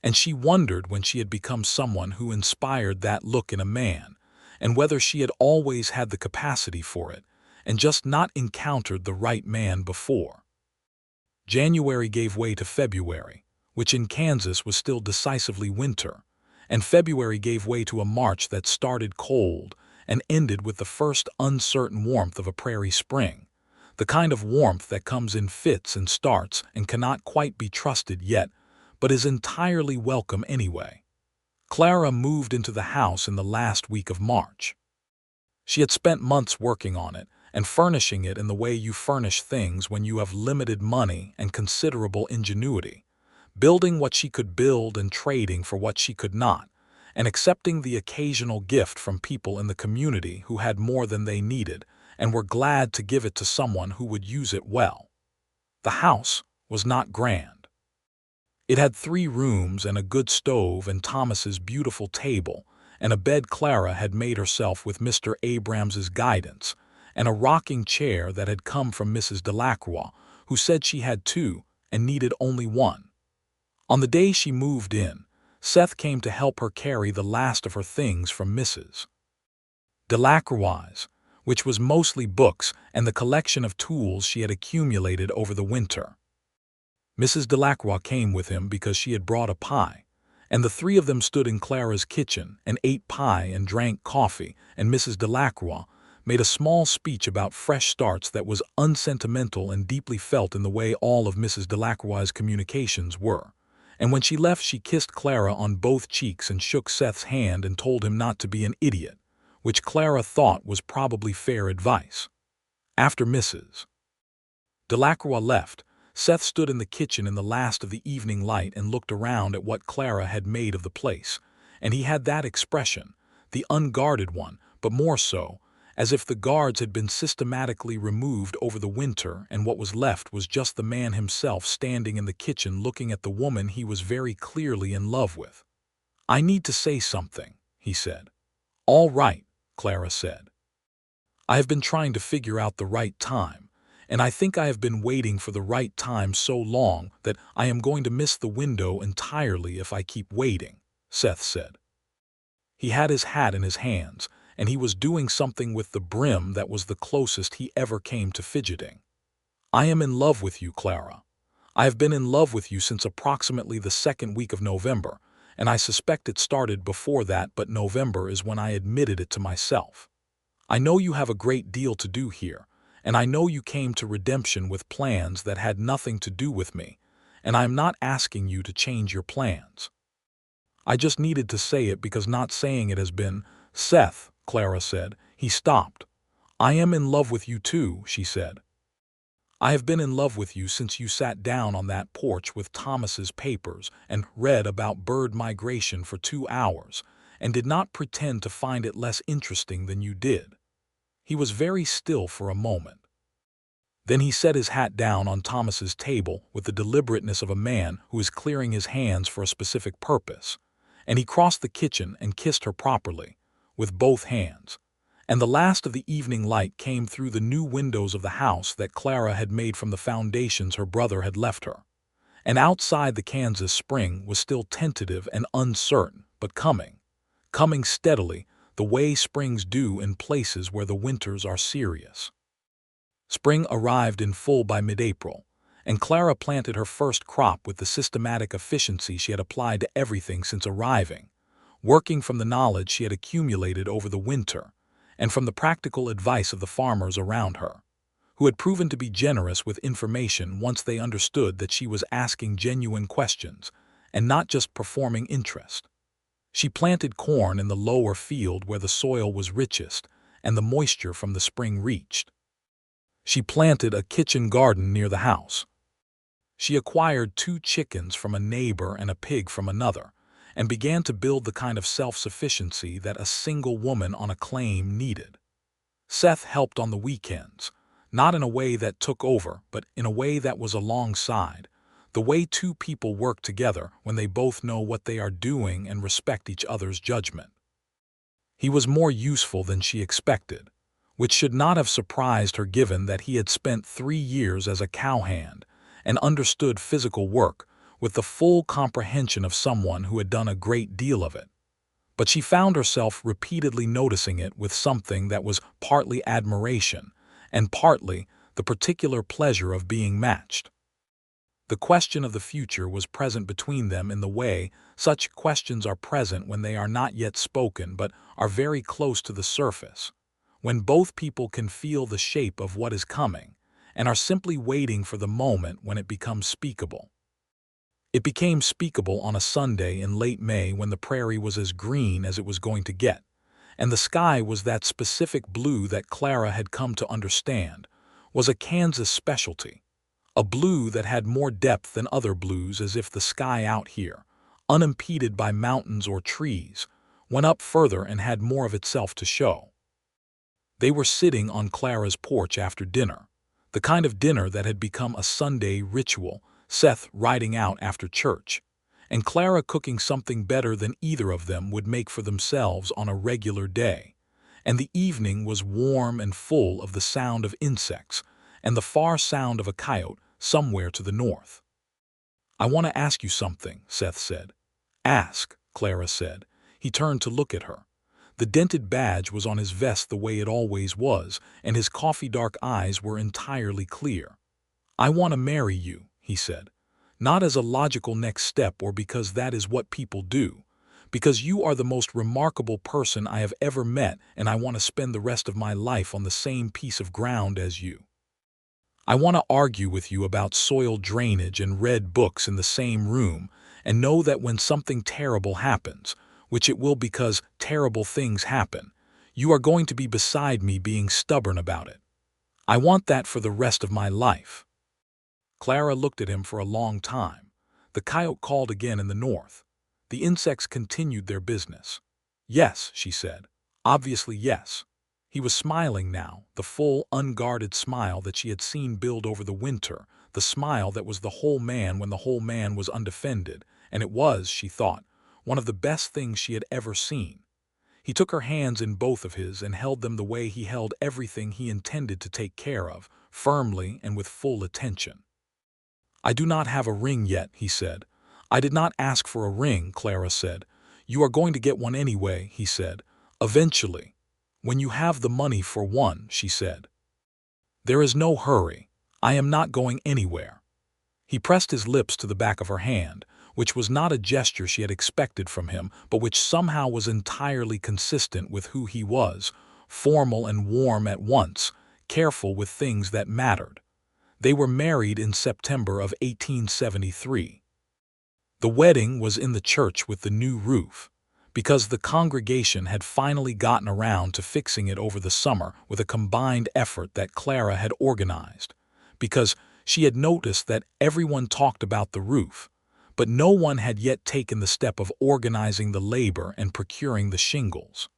[SPEAKER 1] and she wondered when she had become someone who inspired that look in a man, and whether she had always had the capacity for it, and just not encountered the right man before. January gave way to February, which in Kansas was still decisively winter, and February gave way to a March that started cold and ended with the first uncertain warmth of a prairie spring, the kind of warmth that comes in fits and starts and cannot quite be trusted yet, but is entirely welcome anyway. Clara moved into the house in the last week of March. She had spent months working on it and furnishing it in the way you furnish things when you have limited money and considerable ingenuity, building what she could build and trading for what she could not, and accepting the occasional gift from people in the community who had more than they needed and were glad to give it to someone who would use it well. The house was not grand. It had 3 rooms and a good stove and Thomas's beautiful table and a bed Clara had made herself with Mr. Abrams's guidance, and a rocking chair that had come from Mrs. Delacroix, who said she had 2 and needed only 1. On the day she moved in, Seth came to help her carry the last of her things from Mrs. Delacroix's, which was mostly books and the collection of tools she had accumulated over the winter. Mrs. Delacroix came with him because she had brought a pie, and the 3 of them stood in Clara's kitchen and ate pie and drank coffee, and Mrs. Delacroix made a small speech about fresh starts that was unsentimental and deeply felt in the way all of Mrs. Delacroix's communications were. And when she left, she kissed Clara on both cheeks and shook Seth's hand and told him not to be an idiot, which Clara thought was probably fair advice. After Mrs. Delacroix left, Seth stood in the kitchen in the last of the evening light and looked around at what Clara had made of the place, and he had that expression, the unguarded one, but more so, as if the guards had been systematically removed over the winter and what was left was just the man himself standing in the kitchen looking at the woman he was very clearly in love with. "I need to say something," he said. "All right," Clara said. "I have been trying to figure out the right time, and I think I have been waiting for the right time so long that I am going to miss the window entirely if I keep waiting," Seth said. He had his hat in his hands, and he was doing something with the brim that was the closest he ever came to fidgeting. "I am in love with you, Clara. I have been in love with you since approximately the 2nd week of November, and I suspect it started before that, but November is when I admitted it to myself. I know you have a great deal to do here, and I know you came to redemption with plans that had nothing to do with me, and I am not asking you to change your plans. I just needed to say it because not saying it has been—" "Seth," Clara said. He stopped. "I am in love with you too," she said. "I have been in love with you since you sat down on that porch with Thomas's papers and read about bird migration for 2 hours, and did not pretend to find it less interesting than you did." He was very still for a moment. Then he set his hat down on Thomas's table with the deliberateness of a man who is clearing his hands for a specific purpose, and he crossed the kitchen and kissed her properly, with both hands, and the last of the evening light came through the new windows of the house that Clara had made from the foundations her brother had left her. And outside the Kansas spring was still tentative and uncertain, but coming steadily, the way springs do in places where the winters are serious. Spring arrived in full by mid-April, and Clara planted her first crop with the systematic efficiency she had applied to everything since arriving, working from the knowledge she had accumulated over the winter, and from the practical advice of the farmers around her, who had proven to be generous with information once they understood that she was asking genuine questions and not just performing interest. She planted corn in the lower field where the soil was richest and the moisture from the spring reached. She planted a kitchen garden near the house. She acquired 2 chickens from a neighbor and a pig from another, and began to build the kind of self-sufficiency that a single woman on a claim needed. Seth helped on the weekends, not in a way that took over, but in a way that was alongside, the way 2 people work together when they both know what they are doing and respect each other's judgment. He was more useful than she expected, which should not have surprised her given that he had spent 3 years as a cowhand and understood physical work with the full comprehension of someone who had done a great deal of it. But she found herself repeatedly noticing it with something that was partly admiration and partly the particular pleasure of being matched. The question of the future was present between them in the way such questions are present when they are not yet spoken but are very close to the surface, when both people can feel the shape of what is coming and are simply waiting for the moment when it becomes speakable. It became speakable on a Sunday in late May when the prairie was as green as it was going to get, and the sky was that specific blue that Clara had come to understand was a Kansas specialty, a blue that had more depth than other blues, as if the sky out here, unimpeded by mountains or trees, went up further and had more of itself to show. They were sitting on Clara's porch after dinner, the kind of dinner that had become a Sunday ritual, Seth riding out after church, and Clara cooking something better than either of them would make for themselves on a regular day, and the evening was warm and full of the sound of insects and the far sound of a coyote somewhere to the north. "I want to ask you something," Seth said. "Ask," Clara said. He turned to look at her. The dented badge was on his vest the way it always was, and his coffee-dark eyes were entirely clear. "I want to marry you," he said. "Not as a logical next step or because that is what people do, because you are the most remarkable person I have ever met and I want to spend the rest of my life on the same piece of ground as you. I want to argue with you about soil drainage and read books in the same room and know that when something terrible happens, which it will because terrible things happen, you are going to be beside me being stubborn about it. I want that for the rest of my life." Clara looked at him for a long time. The coyote called again in the north. The insects continued their business. "Yes," she said. "Obviously yes." He was smiling now, the full, unguarded smile that she had seen build over the winter, the smile that was the whole man when the whole man was undefended, and it was, she thought, one of the best things she had ever seen. He took her hands in both of his and held them the way he held everything he intended to take care of, firmly and with full attention. "I do not have a ring yet," he said. "I did not ask for a ring," Clara said. "You are going to get one anyway," he said. "Eventually. When you have the money for one," she said. "There is no hurry. I am not going anywhere." He pressed his lips to the back of her hand, which was not a gesture she had expected from him, but which somehow was entirely consistent with who he was, formal and warm at once, careful with things that mattered. They were married in September of 1873. The wedding was in the church with the new roof, because the congregation had finally gotten around to fixing it over the summer with a combined effort that Clara had organized, because she had noticed that everyone talked about the roof, but no one had yet taken the step of organizing the labor and procuring the shingles.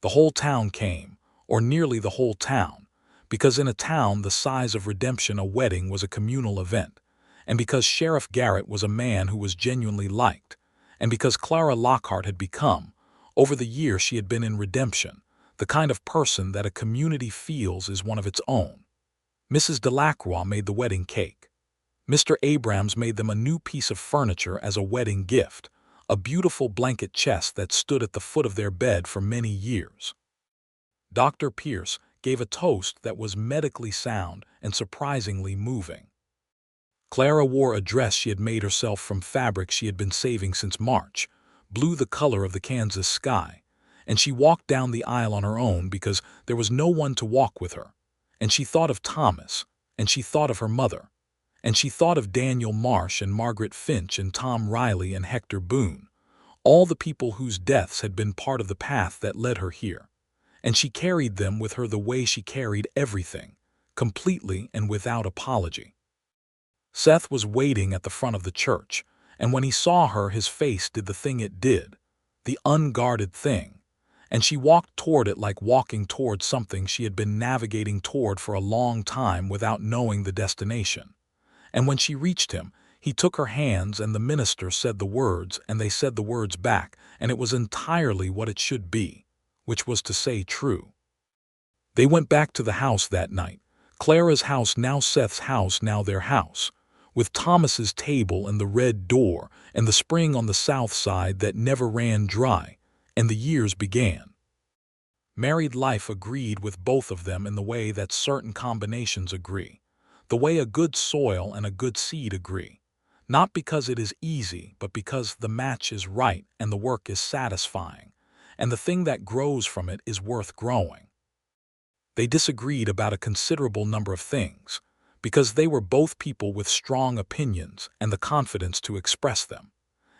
[SPEAKER 1] The whole town came, or nearly the whole town, because in a town the size of Redemption a wedding was a communal event, and because Sheriff Garrett was a man who was genuinely liked, and because Clara Lockhart had become, over the year she had been in Redemption, the kind of person that a community feels is one of its own. Mrs. Delacroix made the wedding cake. Mr. Abrams made them a new piece of furniture as a wedding gift, a beautiful blanket chest that stood at the foot of their bed for many years. Dr. Pierce gave a toast that was medically sound and surprisingly moving. Clara wore a dress she had made herself from fabric she had been saving since March, blue the color of the Kansas sky, and she walked down the aisle on her own because there was no one to walk with her. And she thought of Thomas, and she thought of her mother, and she thought of Daniel Marsh and Margaret Finch and Tom Riley and Hector Boone, all the people whose deaths had been part of the path that led her here. And she carried them with her the way she carried everything, completely and without apology. Seth was waiting at the front of the church, and when he saw her his face did the thing it did, the unguarded thing, and she walked toward it like walking toward something she had been navigating toward for a long time without knowing the destination. And when she reached him, he took her hands and the minister said the words and they said the words back, and it was entirely what it should be, which was to say true. They went back to the house that night, Clara's house now Seth's house now their house, with Thomas's table and the red door and the spring on the south side that never ran dry, and the years began. Married life agreed with both of them in the way that certain combinations agree, the way a good soil and a good seed agree, not because it is easy but because the match is right and the work is satisfying, and the thing that grows from it is worth growing. They disagreed about a considerable number of things, because they were both people with strong opinions and the confidence to express them,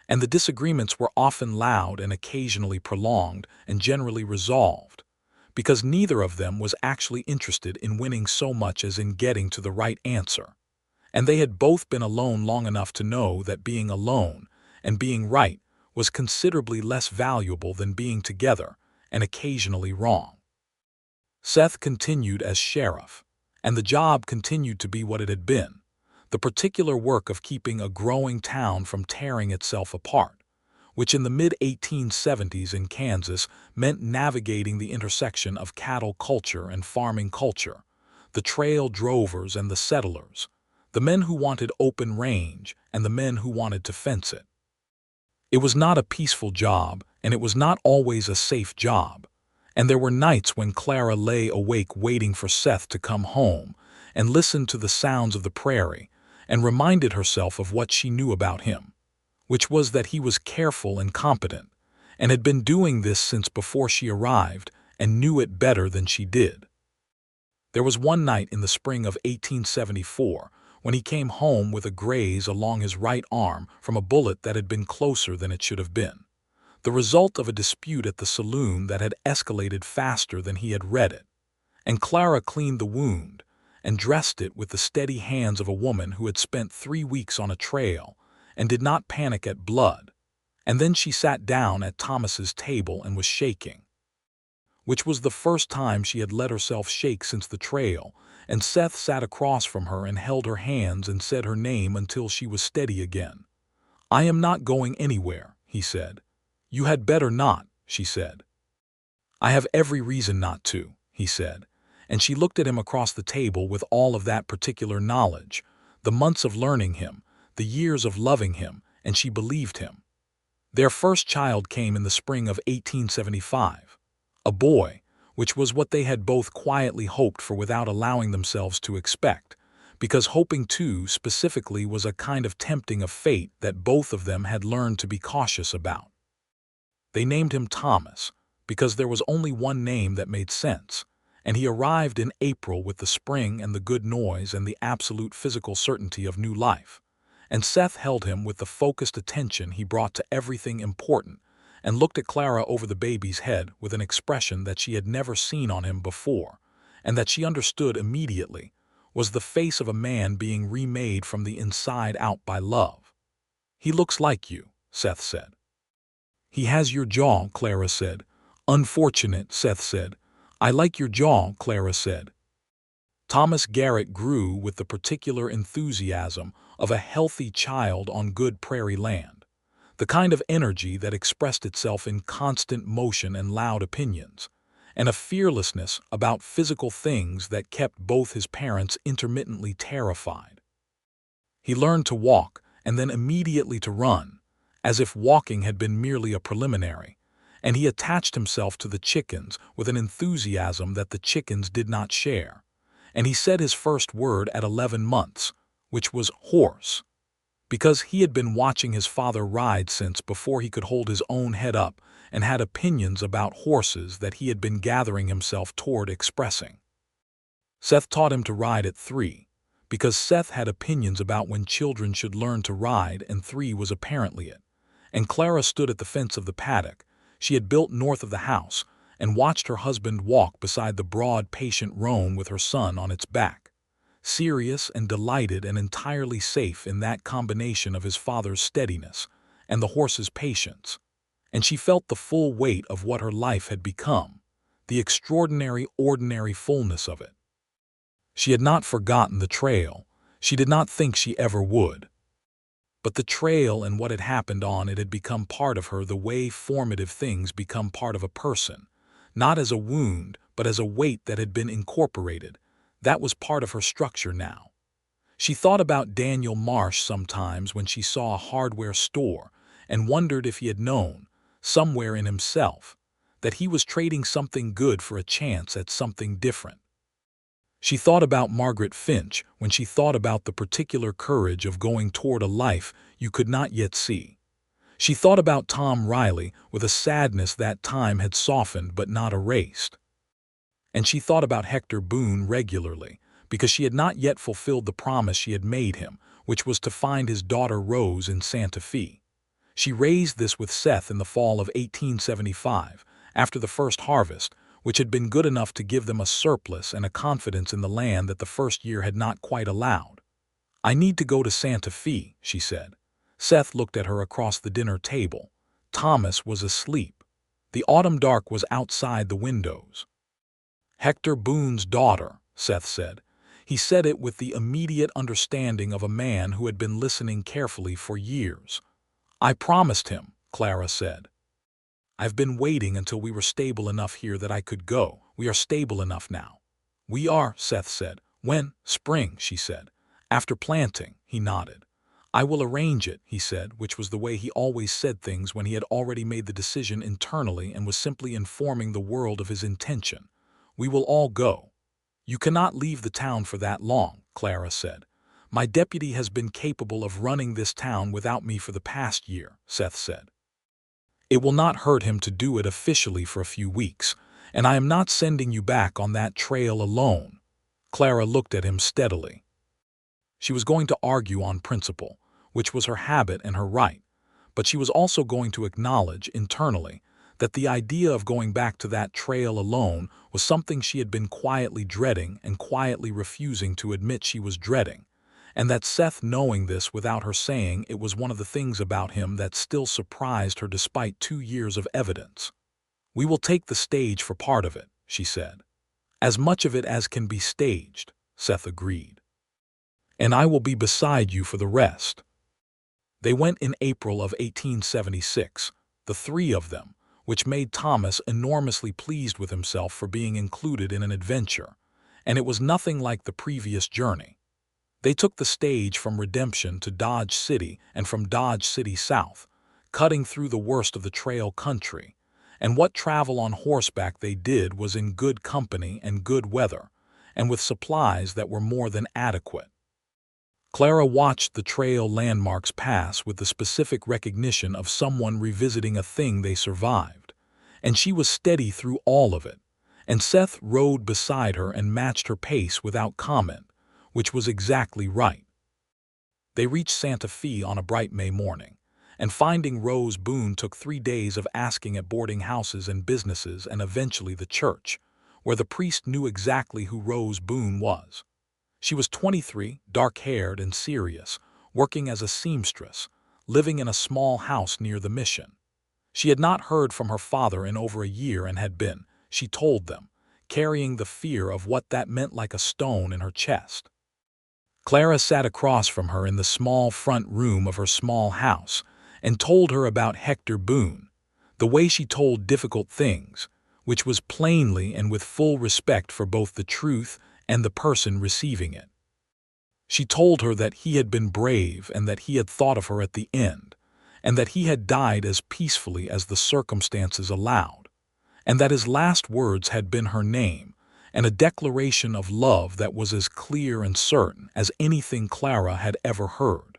[SPEAKER 1] and the disagreements were often loud and occasionally prolonged and generally resolved, because neither of them was actually interested in winning so much as in getting to the right answer, and they had both been alone long enough to know that being alone and being right was considerably less valuable than being together and occasionally wrong. Seth continued as sheriff, and the job continued to be what it had been, the particular work of keeping a growing town from tearing itself apart, which in the mid-1870s in Kansas meant navigating the intersection of cattle culture and farming culture, the trail drovers and the settlers, the men who wanted open range and the men who wanted to fence it. It was not a peaceful job, and it was not always a safe job, and there were nights when Clara lay awake waiting for Seth to come home and listened to the sounds of the prairie and reminded herself of what she knew about him, which was that he was careful and competent, and had been doing this since before she arrived and knew it better than she did. There was one night in the spring of 1874 when he came home with a graze along his right arm from a bullet that had been closer than it should have been, the result of a dispute at the saloon that had escalated faster than he had read it, and Clara cleaned the wound and dressed it with the steady hands of a woman who had spent 3 weeks on a trail and did not panic at blood, and then she sat down at Thomas's table and was shaking, which was the first time she had let herself shake since the trail, and Seth sat across from her and held her hands and said her name until she was steady again. "I am not going anywhere," he said. "You had better not," she said. "I have every reason not to," he said, and she looked at him across the table with all of that particular knowledge, the months of learning him, the years of loving him, and she believed him. Their first child came in the spring of 1875, a boy, which was what they had both quietly hoped for without allowing themselves to expect, because hoping too specifically was a kind of tempting of fate that both of them had learned to be cautious about. They named him Thomas because there was only one name that made sense, and he arrived in April with the spring and the good noise and the absolute physical certainty of new life, and Seth held him with the focused attention he brought to everything important and looked at Clara over the baby's head with an expression that she had never seen on him before, and that she understood immediately was the face of a man being remade from the inside out by love. "He looks like you," Seth said. "He has your jaw," Clara said. "Unfortunate," Seth said. "I like your jaw," Clara said. Thomas Garrett grew with the particular enthusiasm of a healthy child on good prairie land, the kind of energy that expressed itself in constant motion and loud opinions, and a fearlessness about physical things that kept both his parents intermittently terrified. He learned to walk and then immediately to run, as if walking had been merely a preliminary, and he attached himself to the chickens with an enthusiasm that the chickens did not share. And he said his first word at 11 months, which was horse, because he had been watching his father ride since before he could hold his own head up and had opinions about horses that he had been gathering himself toward expressing. Seth taught him to ride at 3, because Seth had opinions about when children should learn to ride, and 3 was apparently it. And Clara stood at the fence of the paddock she had built north of the house and watched her husband walk beside the broad, patient roan with her son on its back, serious and delighted and entirely safe in that combination of his father's steadiness and the horse's patience. And she felt the full weight of what her life had become, the extraordinary, ordinary fullness of it. She had not forgotten the trail. She did not think she ever would. But the trail and what had happened on it had become part of her the way formative things become part of a person, not as a wound, but as a weight that had been incorporated. That was part of her structure now. She thought about Daniel Marsh sometimes when she saw a hardware store and wondered if he had known, somewhere in himself, that he was trading something good for a chance at something different. She thought about Margaret Finch when she thought about the particular courage of going toward a life you could not yet see. She thought about Tom Riley with a sadness that time had softened but not erased. And she thought about Hector Boone regularly, because she had not yet fulfilled the promise she had made him, which was to find his daughter Rose in Santa Fe. She raised this with Seth in the fall of 1875, after the first harvest, which had been good enough to give them a surplus and a confidence in the land that the first year had not quite allowed. "I need to go to Santa Fe," she said. Seth looked at her across the dinner table. Thomas was asleep. The autumn dark was outside the windows. "Hector Boone's daughter," Seth said. He said it with the immediate understanding of a man who had been listening carefully for years. "I promised him," Clara said. "I've been waiting until we were stable enough here that I could go. We are stable enough now." "We are," Seth said. "When?" "Spring," she said. "After planting," he nodded. "I will arrange it," he said, which was the way he always said things when he had already made the decision internally and was simply informing the world of his intention. "We will all go." "You cannot leave the town for that long," Clara said. "My deputy has been capable of running this town without me for the past year," Seth said. "It will not hurt him to do it officially for a few weeks, and I am not sending you back on that trail alone." Clara looked at him steadily. She was going to argue on principle, which was her habit and her right, but she was also going to acknowledge internally that the idea of going back to that trail alone was something she had been quietly dreading and quietly refusing to admit she was dreading, and that Seth knowing this without her saying it was one of the things about him that still surprised her despite 2 years of evidence. "We will take the stage for part of it," she said. "As much of it as can be staged," Seth agreed. "And I will be beside you for the rest." They went in April of 1876, the 3 of them, which made Thomas enormously pleased with himself for being included in an adventure, and it was nothing like the previous journey. They took the stage from Redemption to Dodge City and from Dodge City south, cutting through the worst of the trail country, and what travel on horseback they did was in good company and good weather, and with supplies that were more than adequate. Clara watched the trail landmarks pass with the specific recognition of someone revisiting a thing they survived, and she was steady through all of it, and Seth rode beside her and matched her pace without comment, which was exactly right. They reached Santa Fe on a bright May morning, and finding Rose Boone took 3 days of asking at boarding houses and businesses and eventually the church, where the priest knew exactly who Rose Boone was. She was 23, dark-haired and serious, working as a seamstress, living in a small house near the mission. She had not heard from her father in over a year and had been, she told them, carrying the fear of what that meant like a stone in her chest. Clara sat across from her in the small front room of her small house and told her about Hector Boone, the way she told difficult things, which was plainly and with full respect for both the truth and the person receiving it. She told her that he had been brave and that he had thought of her at the end, and that he had died as peacefully as the circumstances allowed, and that his last words had been her name, and a declaration of love that was as clear and certain as anything Clara had ever heard.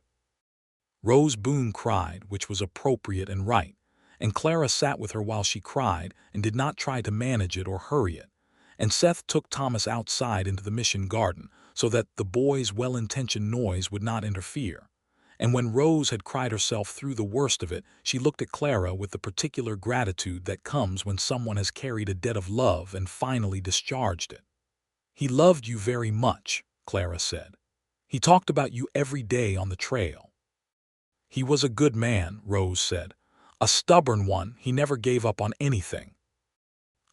[SPEAKER 1] Rose Boone cried, which was appropriate and right, and Clara sat with her while she cried and did not try to manage it or hurry it, and Seth took Thomas outside into the mission garden so that the boy's well-intentioned noise would not interfere. And when Rose had cried herself through the worst of it, she looked at Clara with the particular gratitude that comes when someone has carried a debt of love and finally discharged it. "He loved you very much," Clara said. "He talked about you every day on the trail." "He was a good man," Rose said. "A stubborn one, he never gave up on anything."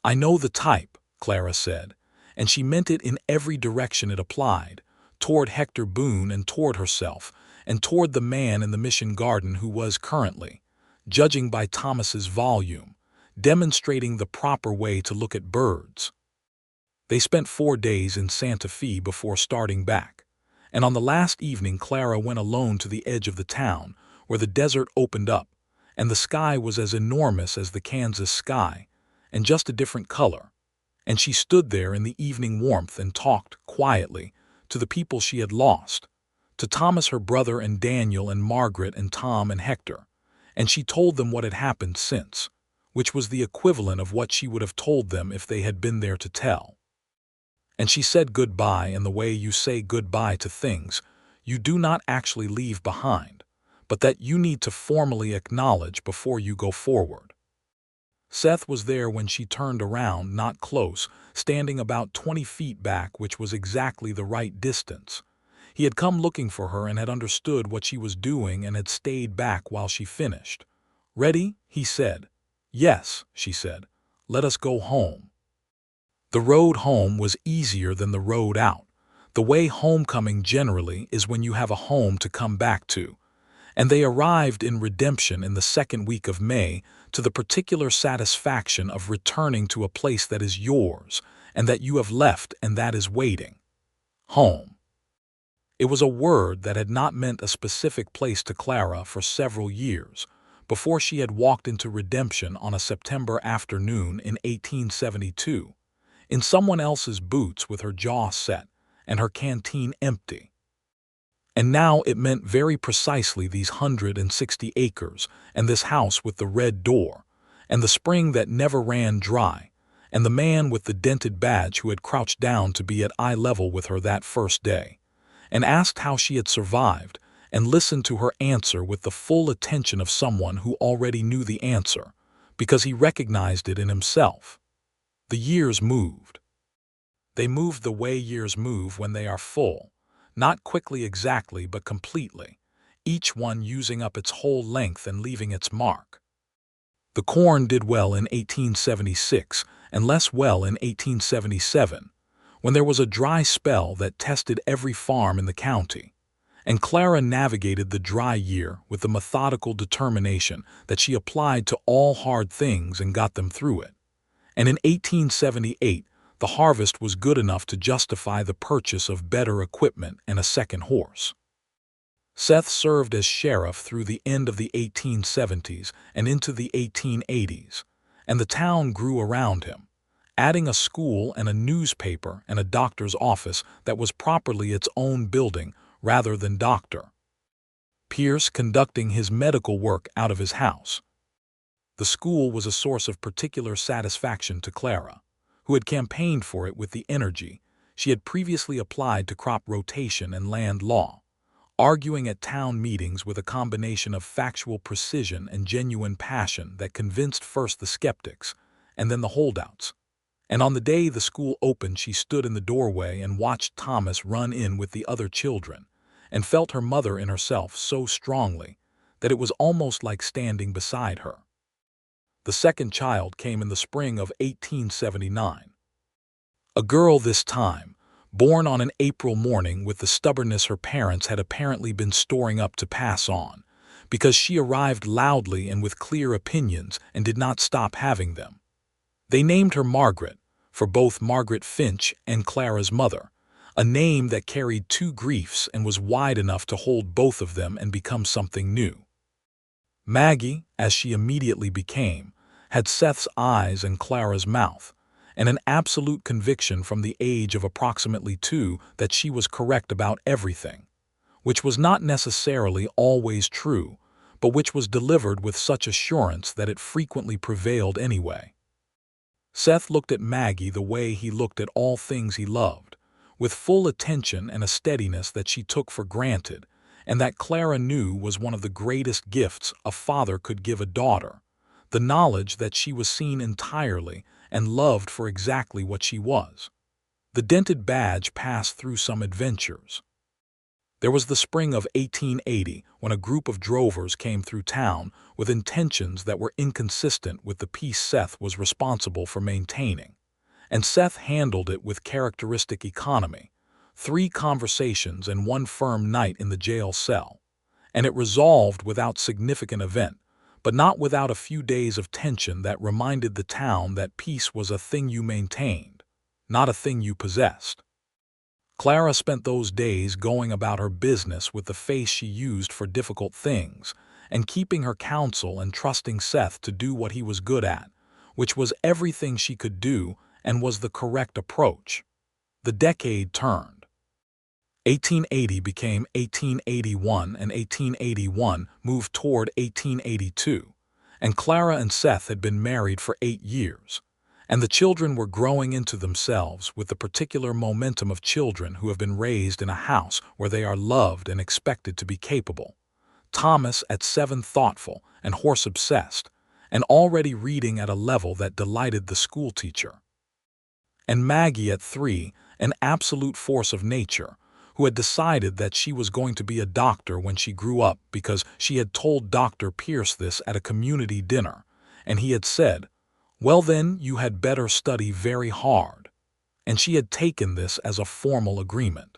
[SPEAKER 1] "I know the type," Clara said, and she meant it in every direction it applied, toward Hector Boone and toward herself, and toward the man in the mission garden who was currently, judging by Thomas's volume, demonstrating the proper way to look at birds. They spent 4 days in Santa Fe before starting back, and on the last evening Clara went alone to the edge of the town, where the desert opened up, and the sky was as enormous as the Kansas sky, and just a different color, and she stood there in the evening warmth and talked, quietly, to the people she had lost, to Thomas, her brother, and Daniel and Margaret and Tom and Hector, and she told them what had happened since, which was the equivalent of what she would have told them if they had been there to tell. And she said goodbye in the way you say goodbye to things you do not actually leave behind, but that you need to formally acknowledge before you go forward. Seth was there when she turned around, not close, standing about 20 feet back, which was exactly the right distance. He had come looking for her and had understood what she was doing and had stayed back while she finished. "Ready?" he said. "Yes," she said. "Let us go home." The road home was easier than the road out. The way homecoming generally is when you have a home to come back to. And they arrived in Redemption in the 2nd week of May, to the particular satisfaction of returning to a place that is yours and that you have left and that is waiting. Home. It was a word that had not meant a specific place to Clara for several years, before she had walked into Redemption on a September afternoon in 1872, in someone else's boots with her jaw set and her canteen empty. And now it meant very precisely these 160 acres, and this house with the red door, and the spring that never ran dry, and the man with the dented badge who had crouched down to be at eye level with her that first day, and asked how she had survived, and listened to her answer with the full attention of someone who already knew the answer, because he recognized it in himself. The years moved. They moved the way years move when they are full. Not quickly exactly, but completely, each one using up its whole length and leaving its mark. The corn did well in 1876 and less well in 1877, when there was a dry spell that tested every farm in the county, and Clara navigated the dry year with the methodical determination that she applied to all hard things and got them through it. And in 1878, the harvest was good enough to justify the purchase of better equipment and a second horse. Seth served as sheriff through the end of the 1870s and into the 1880s, and the town grew around him, adding a school and a newspaper and a doctor's office that was properly its own building rather than Dr. Pierce conducting his medical work out of his house. The school was a source of particular satisfaction to Clara, who had campaigned for it with the energy she had previously applied to crop rotation and land law, arguing at town meetings with a combination of factual precision and genuine passion that convinced first the skeptics and then the holdouts. And on the day the school opened, she stood in the doorway and watched Thomas run in with the other children, and felt her mother in herself so strongly that it was almost like standing beside her. The second child came in the spring of 1879. A girl this time, born on an April morning with the stubbornness her parents had apparently been storing up to pass on, because she arrived loudly and with clear opinions and did not stop having them. They named her Margaret, for both Margaret Finch and Clara's mother, a name that carried two griefs and was wide enough to hold both of them and become something new. Maggie, as she immediately became, had Seth's eyes and Clara's mouth, and an absolute conviction from the age of approximately 2 that she was correct about everything, which was not necessarily always true, but which was delivered with such assurance that it frequently prevailed anyway. Seth looked at Maggie the way he looked at all things he loved, with full attention and a steadiness that she took for granted, and that Clara knew was one of the greatest gifts a father could give a daughter, the knowledge that she was seen entirely and loved for exactly what she was. The dented badge passed through some adventures. There was the spring of 1880 when a group of drovers came through town with intentions that were inconsistent with the peace Seth was responsible for maintaining, and Seth handled it with characteristic economy. 3 conversations and 1 firm night in the jail cell, and it resolved without significant event, but not without a few days of tension that reminded the town that peace was a thing you maintained, not a thing you possessed. Clara spent those days going about her business with the face she used for difficult things, and keeping her counsel and trusting Seth to do what he was good at, which was everything she could do and was the correct approach. The decade turned. 1880 became 1881 and 1881 moved toward 1882, and Clara and Seth had been married for 8 years, and the children were growing into themselves with the particular momentum of children who have been raised in a house where they are loved and expected to be capable. Thomas at 7 thoughtful and horse-obsessed, and already reading at a level that delighted the schoolteacher. And Maggie at 3, an absolute force of nature, who had decided that she was going to be a doctor when she grew up because she had told Dr. Pierce this at a community dinner, and he had said, "Well then, you had better study very hard," and she had taken this as a formal agreement.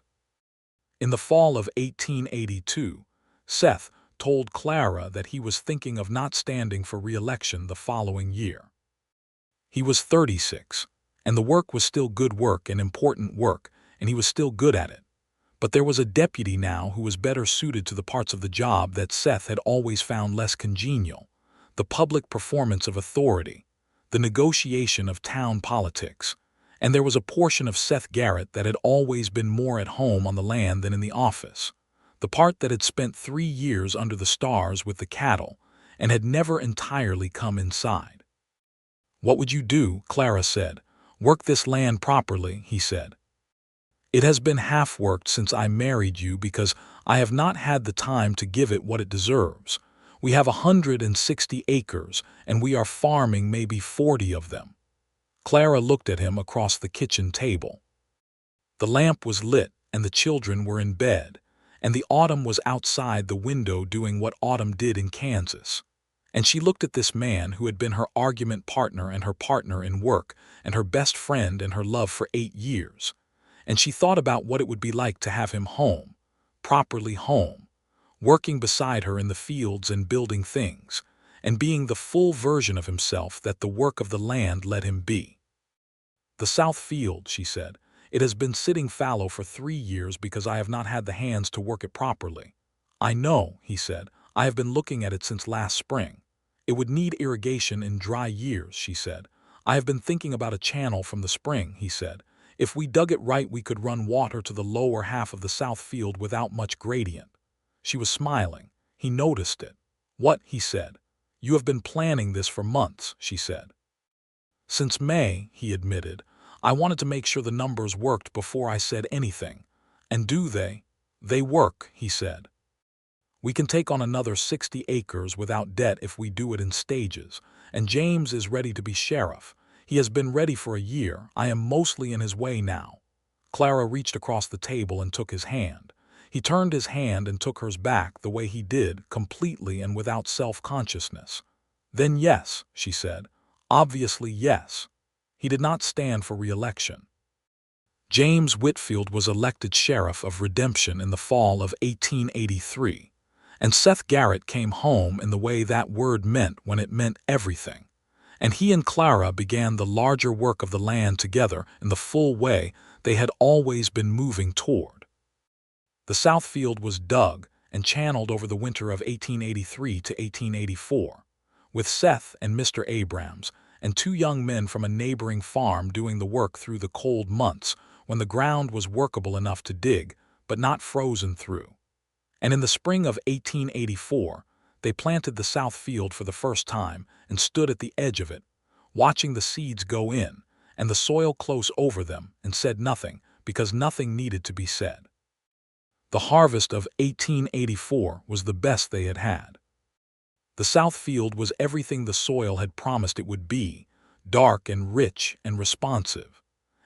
[SPEAKER 1] In the fall of 1882, Seth told Clara that he was thinking of not standing for re-election the following year. He was 36, and the work was still good work and important work, and he was still good at it. But there was a deputy now who was better suited to the parts of the job that Seth had always found less congenial: the public performance of authority, the negotiation of town politics, and there was a portion of Seth Garrett that had always been more at home on the land than in the office, the part that had spent 3 years under the stars with the cattle and had never entirely come inside. "What would you do?" Clara said. "Work this land properly," he said. "It has been half-worked since I married you because I have not had the time to give it what it deserves. We have 160 acres, and we are farming maybe 40 of them." Clara looked at him across the kitchen table. The lamp was lit, and the children were in bed, and the autumn was outside the window doing what autumn did in Kansas. And she looked at this man who had been her argument partner and her partner in work and her best friend and her love for 8 years. And she thought about what it would be like to have him home, properly home, working beside her in the fields and building things, and being the full version of himself that the work of the land let him be. "The South Field," she said, "it has been sitting fallow for 3 years because I have not had the hands to work it properly." "I know," he said. "I have been looking at it since last spring. It would need irrigation in dry years," she said. "I have been thinking about a channel from the spring," he said. "If we dug it right, we could run water to the lower half of the South Field without much gradient." She was smiling. He noticed it. "What?" he said. "You have been planning this for months," she said. "Since May," he admitted. "I wanted to make sure the numbers worked before I said anything." "And do they?" "They work," he said. "We can take on another 60 acres without debt if we do it in stages, and James is ready to be sheriff. He has been ready for a year. I am mostly in his way now." Clara reached across the table and took his hand. He turned his hand and took hers back the way he did, completely and without self-consciousness. "Then yes," she said. "Obviously yes." He did not stand for re-election. James Whitfield was elected sheriff of Redemption in the fall of 1883, and Seth Garrett came home in the way that word meant when it meant everything, and he and Clara began the larger work of the land together in the full way they had always been moving toward. The south field was dug and channeled over the winter of 1883 to 1884, with Seth and Mr. Abrams and two young men from a neighboring farm doing the work through the cold months when the ground was workable enough to dig, but not frozen through. And in the spring of 1884, they planted the south field for the first time and stood at the edge of it, watching the seeds go in and the soil close over them, and said nothing because nothing needed to be said. The harvest of 1884 was the best they had had. The south field was everything the soil had promised it would be, dark and rich and responsive.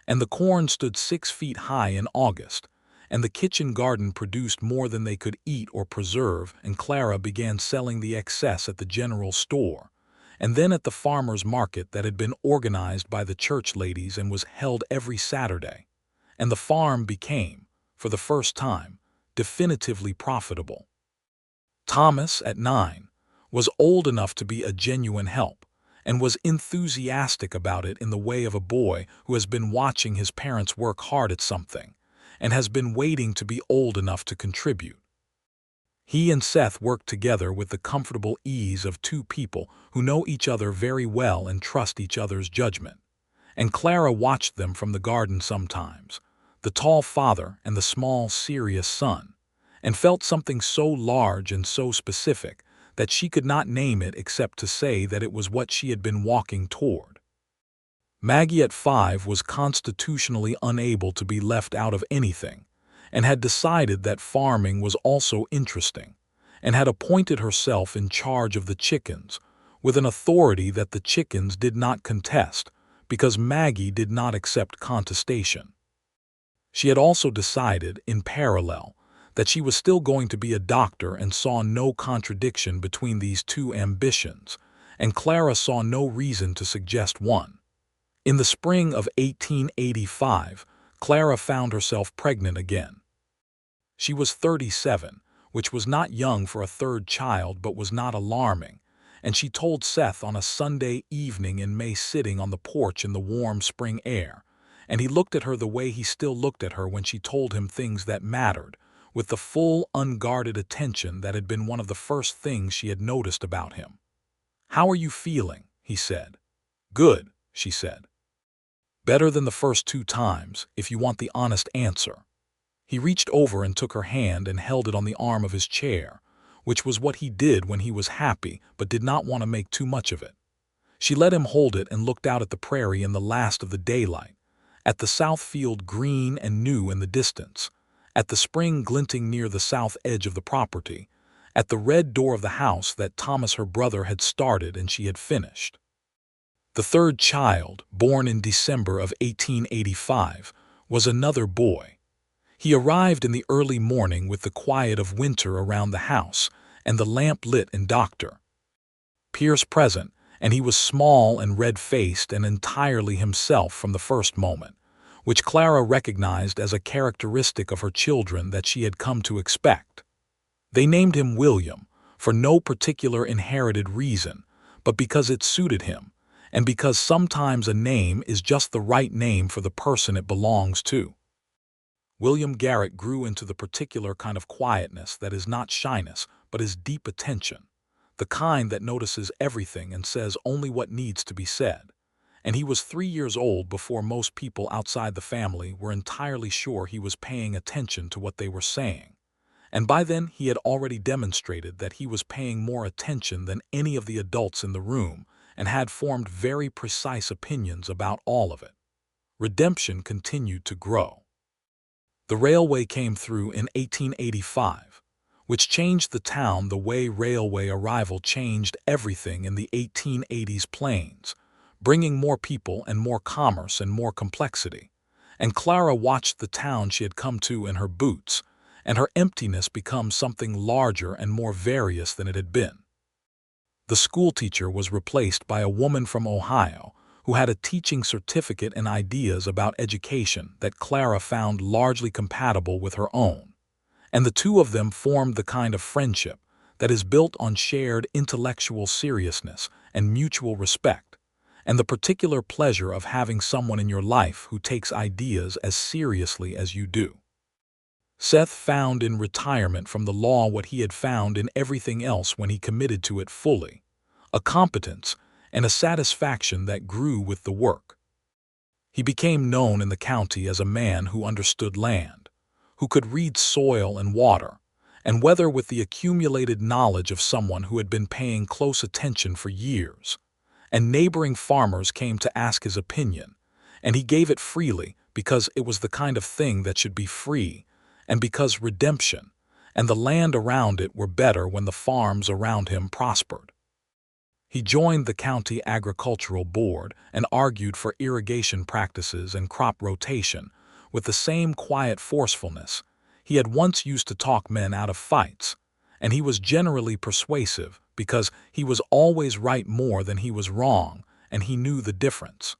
[SPEAKER 1] And the corn stood 6 feet high in August, and the kitchen garden produced more than they could eat or preserve, and Clara began selling the excess at the general store, and then at the farmers' market that had been organized by the church ladies and was held every Saturday. And the farm became, for the first time, definitively profitable. Thomas, at 9, was old enough to be a genuine help, and was enthusiastic about it in the way of a boy who has been watching his parents work hard at something, and has been waiting to be old enough to contribute. He and Seth worked together with the comfortable ease of two people who know each other very well and trust each other's judgment. And Clara watched them from the garden sometimes, the tall father and the small, serious son, and felt something so large and so specific that she could not name it except to say that it was what she had been walking toward. Maggie at 5 was constitutionally unable to be left out of anything, and had decided that farming was also interesting, and had appointed herself in charge of the chickens, with an authority that the chickens did not contest, because Maggie did not accept contestation. She had also decided, in parallel, that she was still going to be a doctor and saw no contradiction between these two ambitions, and Clara saw no reason to suggest one. In the spring of 1885, Clara found herself pregnant again. She was 37, which was not young for a third child but was not alarming, and she told Seth on a Sunday evening in May, sitting on the porch in the warm spring air, and he looked at her the way he still looked at her when she told him things that mattered, with the full, unguarded attention that had been one of the first things she had noticed about him. "How are you feeling?" he said. "Good," she said. "Better than the first 2 times, if you want the honest answer." He reached over and took her hand and held it on the arm of his chair, which was what he did when he was happy but did not want to make too much of it. She let him hold it and looked out at the prairie in the last of the daylight, at the south field green and new in the distance, at the spring glinting near the south edge of the property, at the red door of the house that Thomas, her brother, had started and she had finished. The third child, born in December of 1885, was another boy. He arrived in the early morning with the quiet of winter around the house and the lamp lit and Dr. Pierce present, and he was small and red-faced and entirely himself from the first moment, which Clara recognized as a characteristic of her children that she had come to expect. They named him William, for no particular inherited reason, but because it suited him, and because sometimes a name is just the right name for the person it belongs to. William Garrett grew into the particular kind of quietness that is not shyness, but is deep attention, the kind that notices everything and says only what needs to be said. And he was 3 years old before most people outside the family were entirely sure he was paying attention to what they were saying. And by then he had already demonstrated that he was paying more attention than any of the adults in the room, and had formed very precise opinions about all of it. Redemption continued to grow. The railway came through in 1885, which changed the town the way railway arrival changed everything in the 1880s plains, bringing more people and more commerce and more complexity. And Clara watched the town she had come to in her boots, and her emptiness become something larger and more various than it had been. The schoolteacher was replaced by a woman from Ohio who had a teaching certificate and ideas about education that Clara found largely compatible with her own, and the two of them formed the kind of friendship that is built on shared intellectual seriousness and mutual respect, and the particular pleasure of having someone in your life who takes ideas as seriously as you do. Seth found in retirement from the law what he had found in everything else when he committed to it fully: a competence and a satisfaction that grew with the work. He became known in the county as a man who understood land, who could read soil and water, and weather with the accumulated knowledge of someone who had been paying close attention for years. And neighboring farmers came to ask his opinion, and he gave it freely because it was the kind of thing that should be free, and because redemption and the land around it were better when the farms around him prospered. He joined the county agricultural board and argued for irrigation practices and crop rotation with the same quiet forcefulness he had once used to talk men out of fights, and he was generally persuasive because he was always right more than he was wrong, and he knew the difference.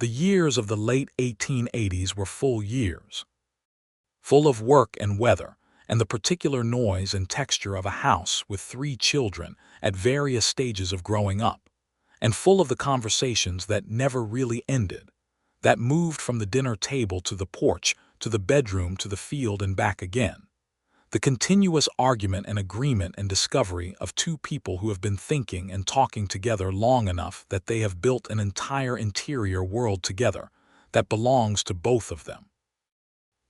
[SPEAKER 1] The years of the late 1880s were full years, full of work and weather, and the particular noise and texture of a house with 3 children at various stages of growing up, and full of the conversations that never really ended, that moved from the dinner table to the porch, to the bedroom, to the field and back again. The continuous argument and agreement and discovery of 2 people who have been thinking and talking together long enough that they have built an entire interior world together that belongs to both of them.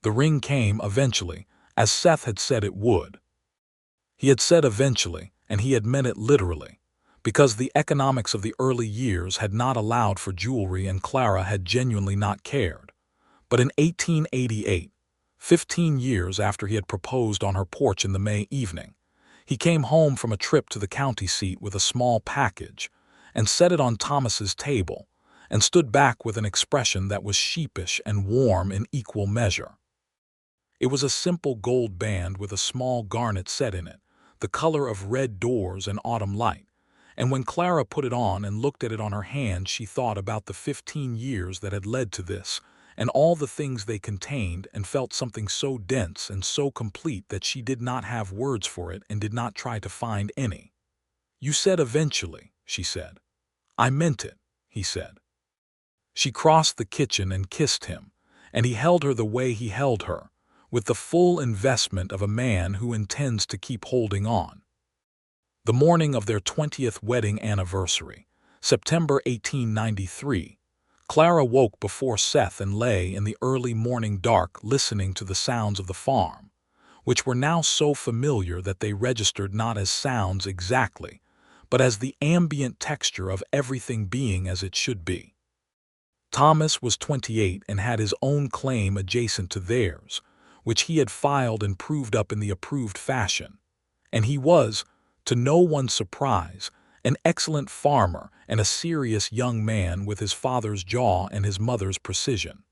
[SPEAKER 1] The ring came eventually, as Seth had said it would. He had said eventually, and he had meant it literally, because the economics of the early years had not allowed for jewelry and Clara had genuinely not cared. But in 1888, 15 years after he had proposed on her porch in the May evening, he came home from a trip to the county seat with a small package and set it on Thomas's table and stood back with an expression that was sheepish and warm in equal measure. It was a simple gold band with a small garnet set in it, the color of red doors and autumn light, and when Clara put it on and looked at it on her hand, she thought about the 15 years that had led to this, and all the things they contained, and felt something so dense and so complete that she did not have words for it and did not try to find any. "You said eventually," she said. "I meant it," he said. She crossed the kitchen and kissed him, and he held her the way he held her, with the full investment of a man who intends to keep holding on. The morning of their 20th wedding anniversary, September 1893, Clara woke before Seth and lay in the early morning dark listening to the sounds of the farm, which were now so familiar that they registered not as sounds exactly, but as the ambient texture of everything being as it should be. Thomas was 28 and had his own claim adjacent to theirs, which he had filed and proved up in the approved fashion, and he was, to no one's surprise, an excellent farmer and a serious young man with his father's jaw and his mother's precision.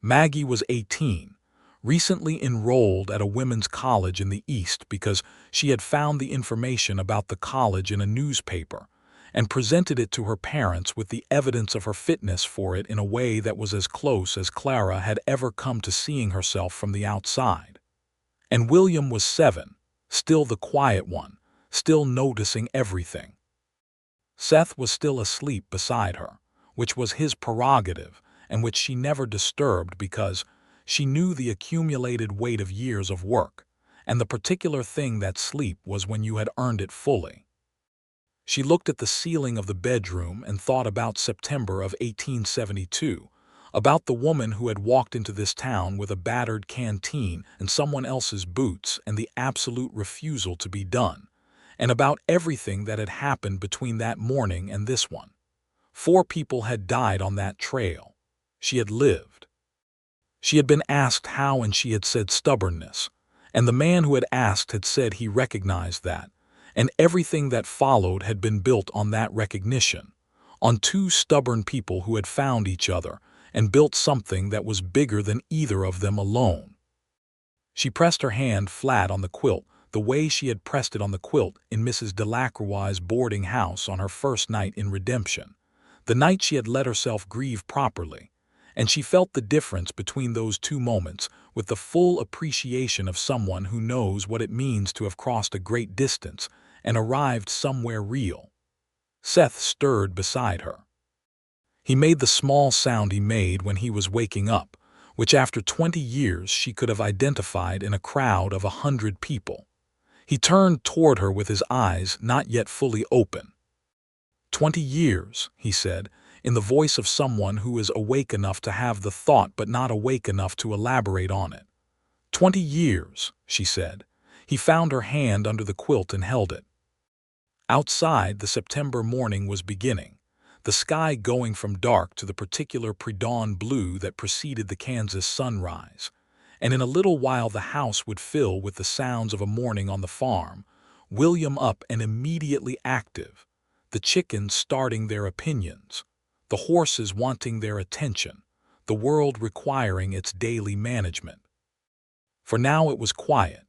[SPEAKER 1] Maggie was 18, recently enrolled at a women's college in the East because she had found the information about the college in a newspaper and presented it to her parents with the evidence of her fitness for it in a way that was as close as Clara had ever come to seeing herself from the outside. And William was 7, still the quiet one, still noticing everything. Seth was still asleep beside her, which was his prerogative and which she never disturbed because she knew the accumulated weight of years of work, and the particular thing that sleep was when you had earned it fully. She looked at the ceiling of the bedroom and thought about September of 1872, about the woman who had walked into this town with a battered canteen and someone else's boots and the absolute refusal to be done, and about everything that had happened between that morning and this one. 4 people had died on that trail. She had lived. She had been asked how, and she had said stubbornness, and the man who had asked had said he recognized that, and everything that followed had been built on that recognition, on 2 stubborn people who had found each other and built something that was bigger than either of them alone. She pressed her hand flat on the quilt, the way she had pressed it on the quilt in Mrs. Delacroix's boarding house on her first night in redemption, the night she had let herself grieve properly, and she felt the difference between those 2 moments with the full appreciation of someone who knows what it means to have crossed a great distance and arrived somewhere real. Seth stirred beside her. He made the small sound he made when he was waking up, which after 20 years she could have identified in a crowd of 100 people. He turned toward her with his eyes not yet fully open. 20 years, he said, in the voice of someone who is awake enough to have the thought but not awake enough to elaborate on it. 20 years, she said. He found her hand under the quilt and held it. Outside, the September morning was beginning, the sky going from dark to the particular pre-dawn blue that preceded the Kansas sunrise, and in a little while the house would fill with the sounds of a morning on the farm, William up and immediately active, the chickens starting their opinions, the horses wanting their attention, the world requiring its daily management. For now it was quiet,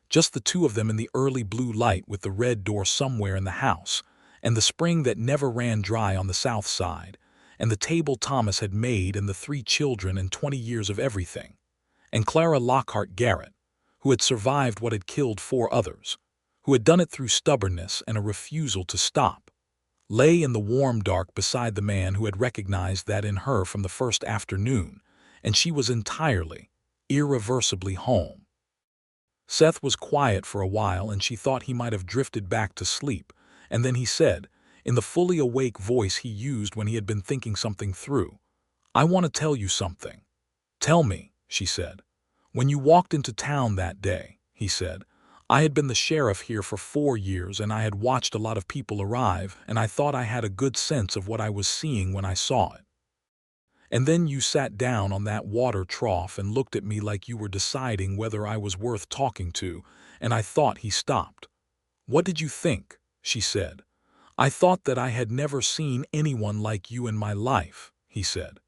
[SPEAKER 1] just the two of them in the early blue light with the red door somewhere in the house, and the spring that never ran dry on the south side, and the table Thomas had made and the 3 children and 20 years of everything, and Clara Lockhart Garrett, who had survived what had killed 4 others, who had done it through stubbornness and a refusal to stop, lay in the warm dark beside the man who had recognized that in her from the first afternoon, and she was entirely, irreversibly home. Seth was quiet for a while and she thought he might have drifted back to sleep, and then he said, in the fully awake voice he used when he had been thinking something through, "I want to tell you something." "Tell me," she said. "When you walked into town that day," he said, "I had been the sheriff here for 4 years and I had watched a lot of people arrive, and I thought I had a good sense of what I was seeing when I saw it. And then you sat down on that water trough and looked at me like you were deciding whether I was worth talking to, and I thought." He stopped. "What did you think?" she said. "I thought that I had never seen anyone like you in my life," he said.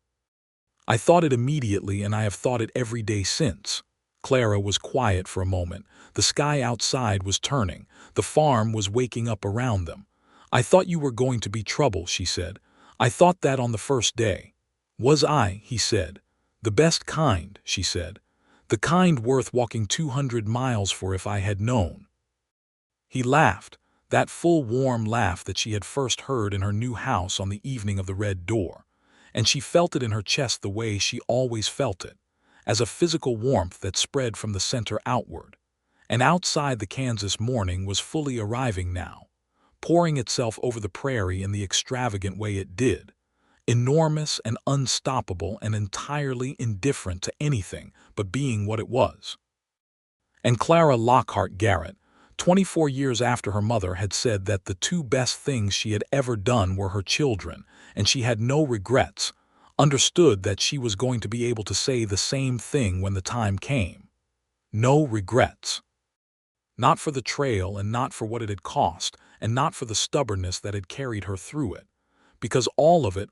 [SPEAKER 1] "I thought it immediately and I have thought it every day since." Clara was quiet for a moment. The sky outside was turning. The farm was waking up around them. "I thought you were going to be trouble," she said. "I thought that on the first day." "Was I?" he said. "The best kind," she said. "The kind worth walking 200 miles for if I had known." He laughed, that full warm laugh that she had first heard in her new house on the evening of the red door, and she felt it in her chest the way she always felt it, as a physical warmth that spread from the center outward. And outside the Kansas morning was fully arriving now, pouring itself over the prairie in the extravagant way it did, enormous and unstoppable and entirely indifferent to anything but being what it was. And Clara Lockhart Garrett, 24 years after her mother, had said that the 2 best things she had ever done were her children, and she had no regrets, understood that she was going to be able to say the same thing when the time came. No regrets. Not for the trail and not for what it had cost, and not for the stubbornness that had carried her through it, because all of it,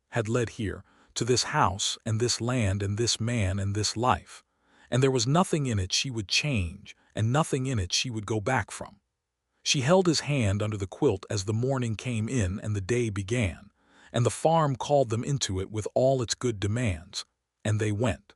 [SPEAKER 1] had led here, to this house and this land and this man and this life, and there was nothing in it she would change and nothing in it she would go back from. She held his hand under the quilt as the morning came in and the day began, and the farm called them into it with all its good demands, and they went.